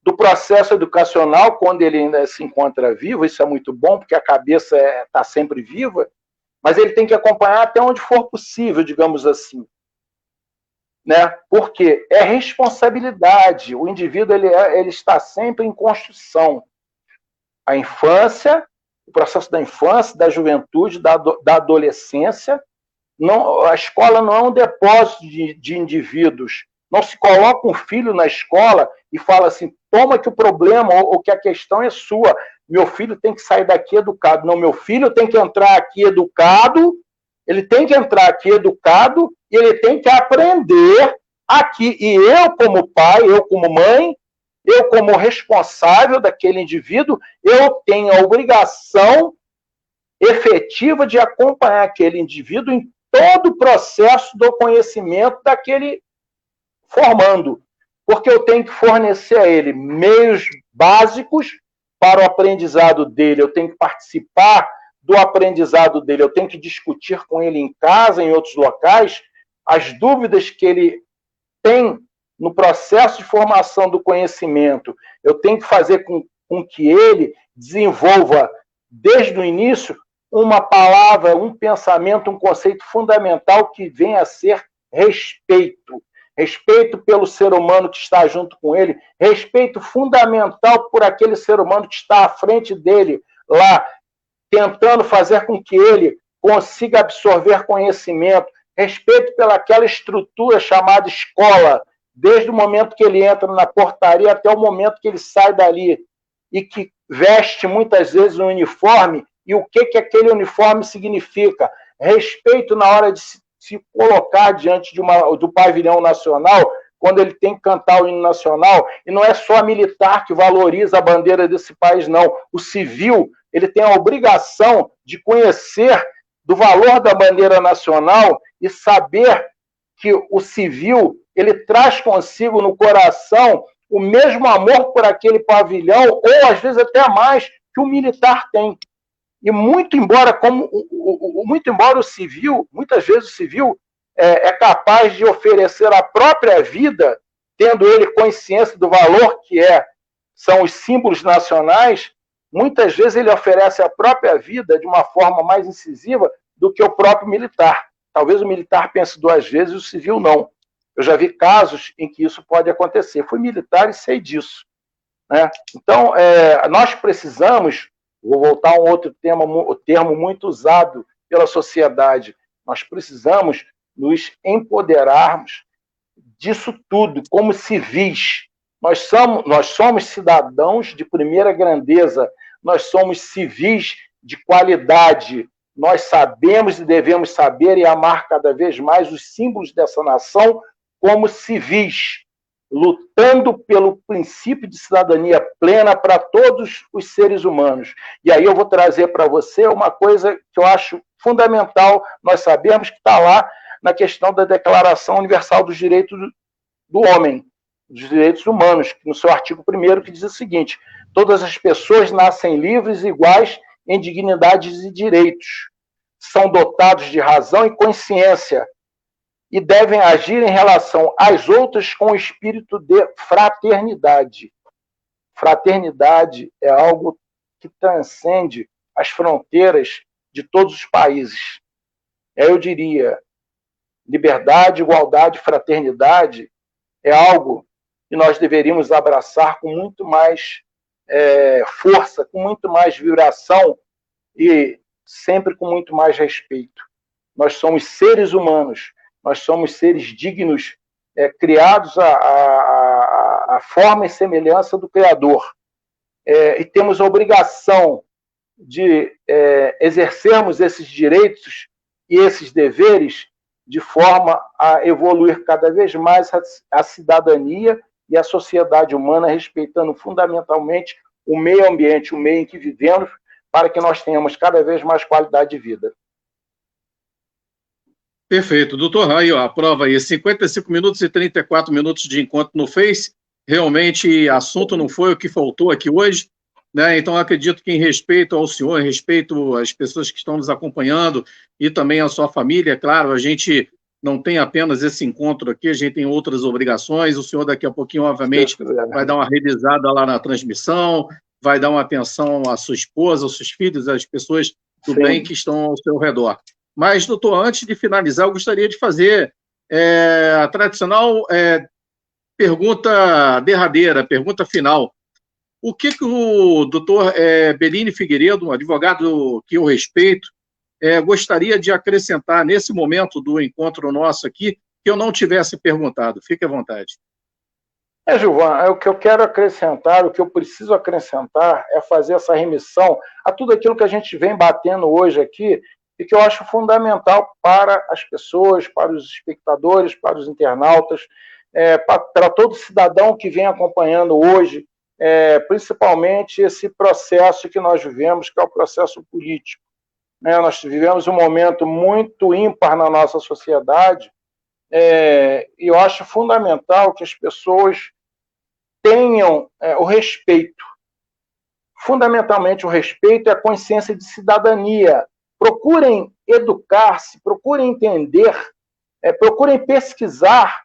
Speaker 2: do processo educacional, quando ele ainda se encontra vivo. Isso é muito bom, porque a cabeça está sempre viva, mas ele tem que acompanhar até onde for possível, digamos assim. Né? Porque é responsabilidade. O indivíduo ele está sempre em construção. A infância, o processo da infância, da juventude, da adolescência. Não, a escola não é um depósito de indivíduos. Não se coloca um filho na escola e fala assim, toma que o problema ou que a questão é sua. Meu filho tem que sair daqui educado. Não, meu filho tem que entrar aqui educado, ele tem que entrar aqui educado e ele tem que aprender aqui. E eu, como pai, eu como mãe, eu como responsável daquele indivíduo, eu tenho a obrigação efetiva de acompanhar aquele indivíduo em todo o processo do conhecimento daquele formando, porque eu tenho que fornecer a ele meios básicos para o aprendizado dele, eu tenho que participar do aprendizado dele, eu tenho que discutir com ele em casa, em outros locais, as dúvidas que ele tem no processo de formação do conhecimento, eu tenho que fazer com que ele desenvolva, desde o início, uma palavra, um pensamento, um conceito fundamental que venha a ser respeito. Respeito pelo ser humano que está junto com ele, respeito fundamental por aquele ser humano que está à frente dele, lá, tentando fazer com que ele consiga absorver conhecimento, respeito pelaquela estrutura chamada escola, desde o momento que ele entra na portaria até o momento que ele sai dali, e que veste muitas vezes um uniforme, e o que aquele uniforme significa. Respeito na hora de se colocar diante do pavilhão nacional, quando ele tem que cantar o hino nacional, e não é só militar que valoriza a bandeira desse país, não. O civil, ele tem a obrigação de conhecer do valor da bandeira nacional e saber que o civil, ele traz consigo no coração o mesmo amor por aquele pavilhão, ou às vezes até mais, que o militar tem. E muito embora o civil, muitas vezes o civil é capaz de oferecer a própria vida, tendo ele consciência do valor que são os símbolos nacionais, muitas vezes ele oferece a própria vida de uma forma mais incisiva do que o próprio militar. Talvez o militar pense duas vezes e o civil não. Eu já vi casos em que isso pode acontecer. Fui militar e sei disso. Né? Então, nós precisamos, vou voltar a um outro termo muito usado pela sociedade, nós precisamos nos empoderarmos disso tudo, como civis. Nós somos cidadãos de primeira grandeza, nós somos civis de qualidade, nós sabemos e devemos saber e amar cada vez mais os símbolos dessa nação como civis, lutando pelo princípio de cidadania plena para todos os seres humanos. E aí eu vou trazer para você uma coisa que eu acho fundamental, nós sabemos que está lá na questão da Declaração Universal dos Direitos do Homem, dos Direitos Humanos, no seu artigo 1º, que diz o seguinte: todas as pessoas nascem livres e iguais em dignidades e direitos, são dotados de razão e consciência, e devem agir em relação às outras com o espírito de fraternidade. Fraternidade é algo que transcende as fronteiras de todos os países. Eu diria, liberdade, igualdade, fraternidade é algo que nós deveríamos abraçar com muito mais força, com muito mais vibração e sempre com muito mais respeito. Nós somos seres humanos, nós somos seres dignos, criados à forma e semelhança do Criador. E temos a obrigação de exercermos esses direitos e esses deveres de forma a evoluir cada vez mais a cidadania e a sociedade humana, respeitando fundamentalmente o meio ambiente, o meio em que vivemos, para que nós tenhamos cada vez mais qualidade de vida.
Speaker 1: Perfeito. Doutor Raio, a prova aí, 55 minutos e 34 minutos de encontro no Face. Realmente, assunto não foi o que faltou aqui hoje, né? Então, acredito que em respeito ao senhor, em respeito às pessoas que estão nos acompanhando e também à sua família, é claro, a gente não tem apenas esse encontro aqui, a gente tem outras obrigações. O senhor daqui a pouquinho, obviamente, vai dar uma revisada lá na transmissão, vai dar uma atenção à sua esposa, aos seus filhos, às pessoas do bem que estão ao seu redor. Mas, doutor, antes de finalizar, eu gostaria de fazer a tradicional pergunta derradeira, pergunta final. O que o doutor Bellini Figueiredo, um advogado que eu respeito, gostaria de acrescentar nesse momento do encontro nosso aqui, que eu não tivesse perguntado? Fique à vontade.
Speaker 2: Gilvan, o que eu quero acrescentar, o que eu preciso acrescentar é fazer essa remissão a tudo aquilo que a gente vem batendo hoje aqui e que eu acho fundamental para as pessoas, para os espectadores, para os internautas, para todo cidadão que vem acompanhando hoje, principalmente esse processo que nós vivemos, que é o processo político. Nós vivemos um momento muito ímpar na nossa sociedade, e eu acho fundamental que as pessoas tenham o respeito. Fundamentalmente o respeito e a consciência de cidadania. Procurem educar-se, procurem entender, procurem pesquisar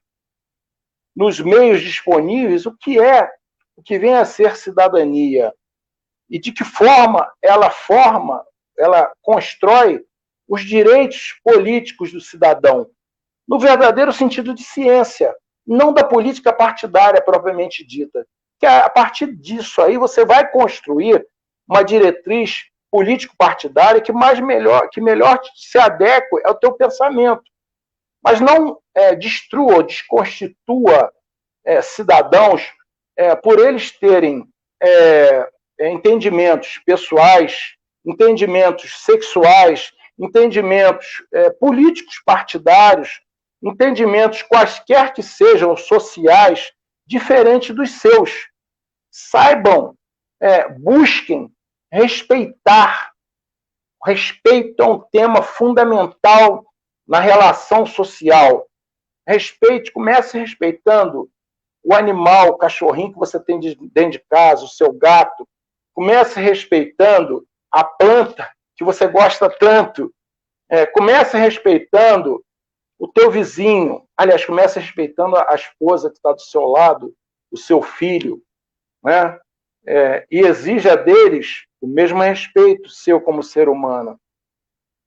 Speaker 2: nos meios disponíveis o que vem a ser cidadania e de que forma ela constrói os direitos políticos do cidadão, no verdadeiro sentido de ciência, não da política partidária propriamente dita. Que a partir disso aí você vai construir uma diretriz político-partidária que melhor se adeque ao teu pensamento. Mas não destrua ou desconstitua cidadãos por eles terem entendimentos pessoais, entendimentos sexuais, entendimentos políticos partidários, entendimentos quaisquer que sejam sociais, diferentes dos seus. Saibam, busquem respeitar. Respeito é um tema fundamental na relação social. Comece respeitando o animal, o cachorrinho que você tem dentro de casa, o seu gato. Comece respeitando a planta que você gosta tanto. Comece respeitando o teu vizinho. Aliás, comece respeitando a esposa que está do seu lado, o seu filho, né? E exija deles o mesmo respeito seu como ser humano.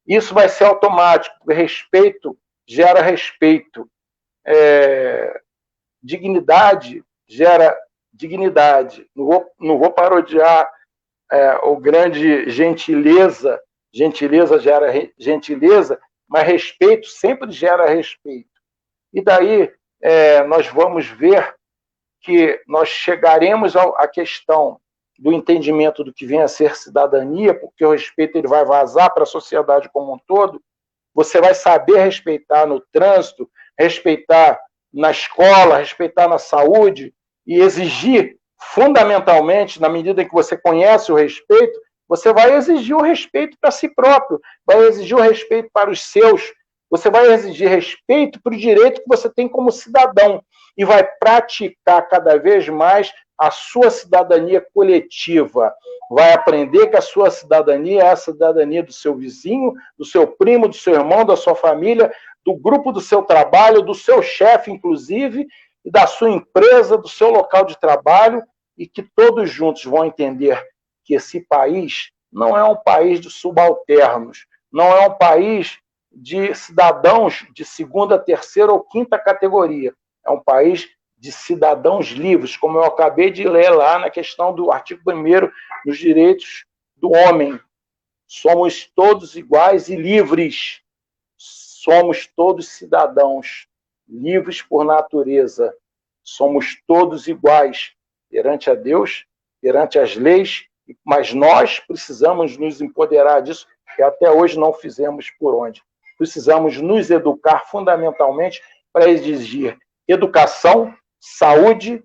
Speaker 2: Isso vai ser automático, porque respeito gera respeito. Dignidade gera dignidade. Não vou parodiar o grande gentileza. Gentileza gera gentileza, mas respeito sempre gera respeito. E daí nós vamos ver que nós chegaremos à questão do entendimento do que vem a ser cidadania, porque o respeito ele vai vazar para a sociedade como um todo. Você vai saber respeitar no trânsito, respeitar na escola, respeitar na saúde e exigir, fundamentalmente, na medida em que você conhece o respeito, você vai exigir o respeito para si próprio, vai exigir o respeito para os seus, você vai exigir respeito para o direito que você tem como cidadão e vai praticar cada vez mais a sua cidadania coletiva. Vai aprender que a sua cidadania é a cidadania do seu vizinho, do seu primo, do seu irmão, da sua família, do grupo do seu trabalho, do seu chefe, inclusive, e da sua empresa, do seu local de trabalho, e que todos juntos vão entender que esse país não é um país de subalternos, não é um país de cidadãos de segunda, terceira ou quinta categoria. É um país de cidadãos livres, como eu acabei de ler lá na questão do artigo 1º dos direitos do homem. Somos todos iguais e livres. Somos todos cidadãos, livres por natureza. Somos todos iguais perante a Deus, perante as leis, mas nós precisamos nos empoderar disso, que até hoje não fizemos por onde. precisamos nos educar fundamentalmente para exigir educação, saúde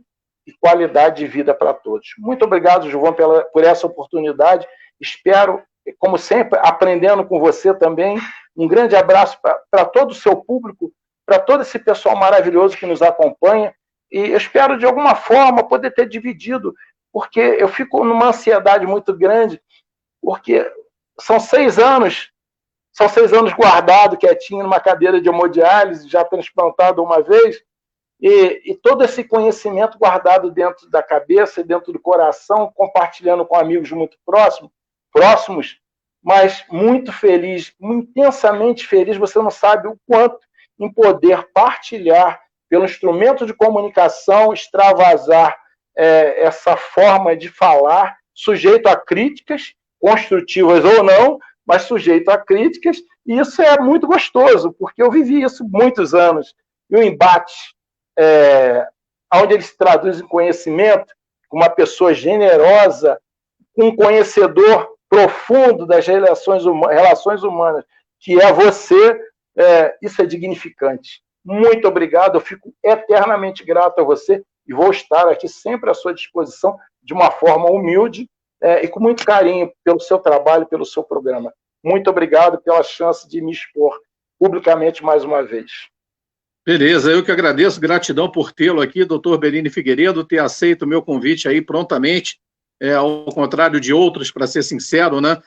Speaker 2: e qualidade de vida para todos. Muito obrigado, Gilvan, por essa oportunidade. Espero, como sempre, aprendendo com você também. Um grande abraço para todo o seu público, para todo esse pessoal maravilhoso que nos acompanha. E eu espero, de alguma forma, poder ter dividido, porque eu fico numa ansiedade muito grande, porque são 6 anos guardado quietinho numa cadeira de hemodiálise, já transplantado uma vez, e todo esse conhecimento guardado dentro da cabeça e dentro do coração, compartilhando com amigos muito próximos, mas muito feliz, intensamente feliz, você não sabe o quanto, em poder partilhar pelo instrumento de comunicação, extravasar essa forma de falar, sujeito a críticas, construtivas ou não, mas sujeito a críticas, e isso é muito gostoso, porque eu vivi isso muitos anos. E o embate, onde eles traduzem conhecimento, com uma pessoa generosa, um conhecedor profundo das relações humanas, que é você, isso é dignificante. Muito obrigado, eu fico eternamente grato a você e vou estar aqui sempre à sua disposição, de uma forma humilde e com muito carinho pelo seu trabalho, pelo seu programa. Muito obrigado pela chance de me expor publicamente mais uma vez.
Speaker 1: Beleza, eu que agradeço, gratidão por tê-lo aqui, doutor Berini Figueiredo, ter aceito o meu convite aí prontamente, ao contrário de outros, para ser sincero, né?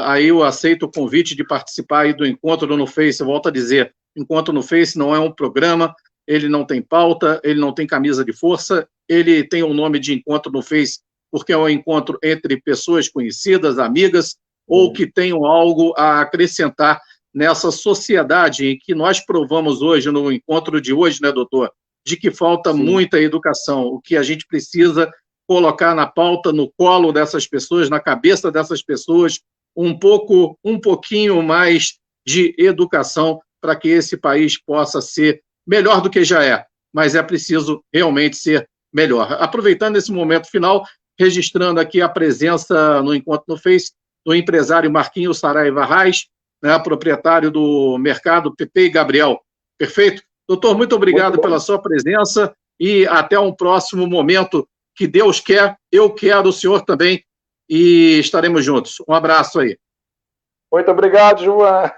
Speaker 1: Aí eu aceito o convite de participar aí do Encontro no Face. Eu volto a dizer, Encontro no Face não é um programa, ele não tem pauta, ele não tem camisa de força, ele tem o nome de Encontro no Face porque é um encontro entre pessoas conhecidas, amigas, ou que tenham algo a acrescentar nessa sociedade em que nós provamos hoje, no encontro de hoje, né, doutor, de que falta muita educação, o que a gente precisa colocar na pauta, no colo dessas pessoas, na cabeça dessas pessoas, um pouquinho mais de educação para que esse país possa ser melhor do que já é, mas é preciso realmente ser melhor. Aproveitando esse momento final, registrando aqui a presença no Encontro no Face do empresário Marquinhos Saraiva Reis, né, proprietário do mercado Pepe e Gabriel. Perfeito? Doutor, muito obrigado pela sua presença e até um próximo momento. Que Deus quer, eu quero, o senhor também, e estaremos juntos. Um abraço aí.
Speaker 2: Muito obrigado, João.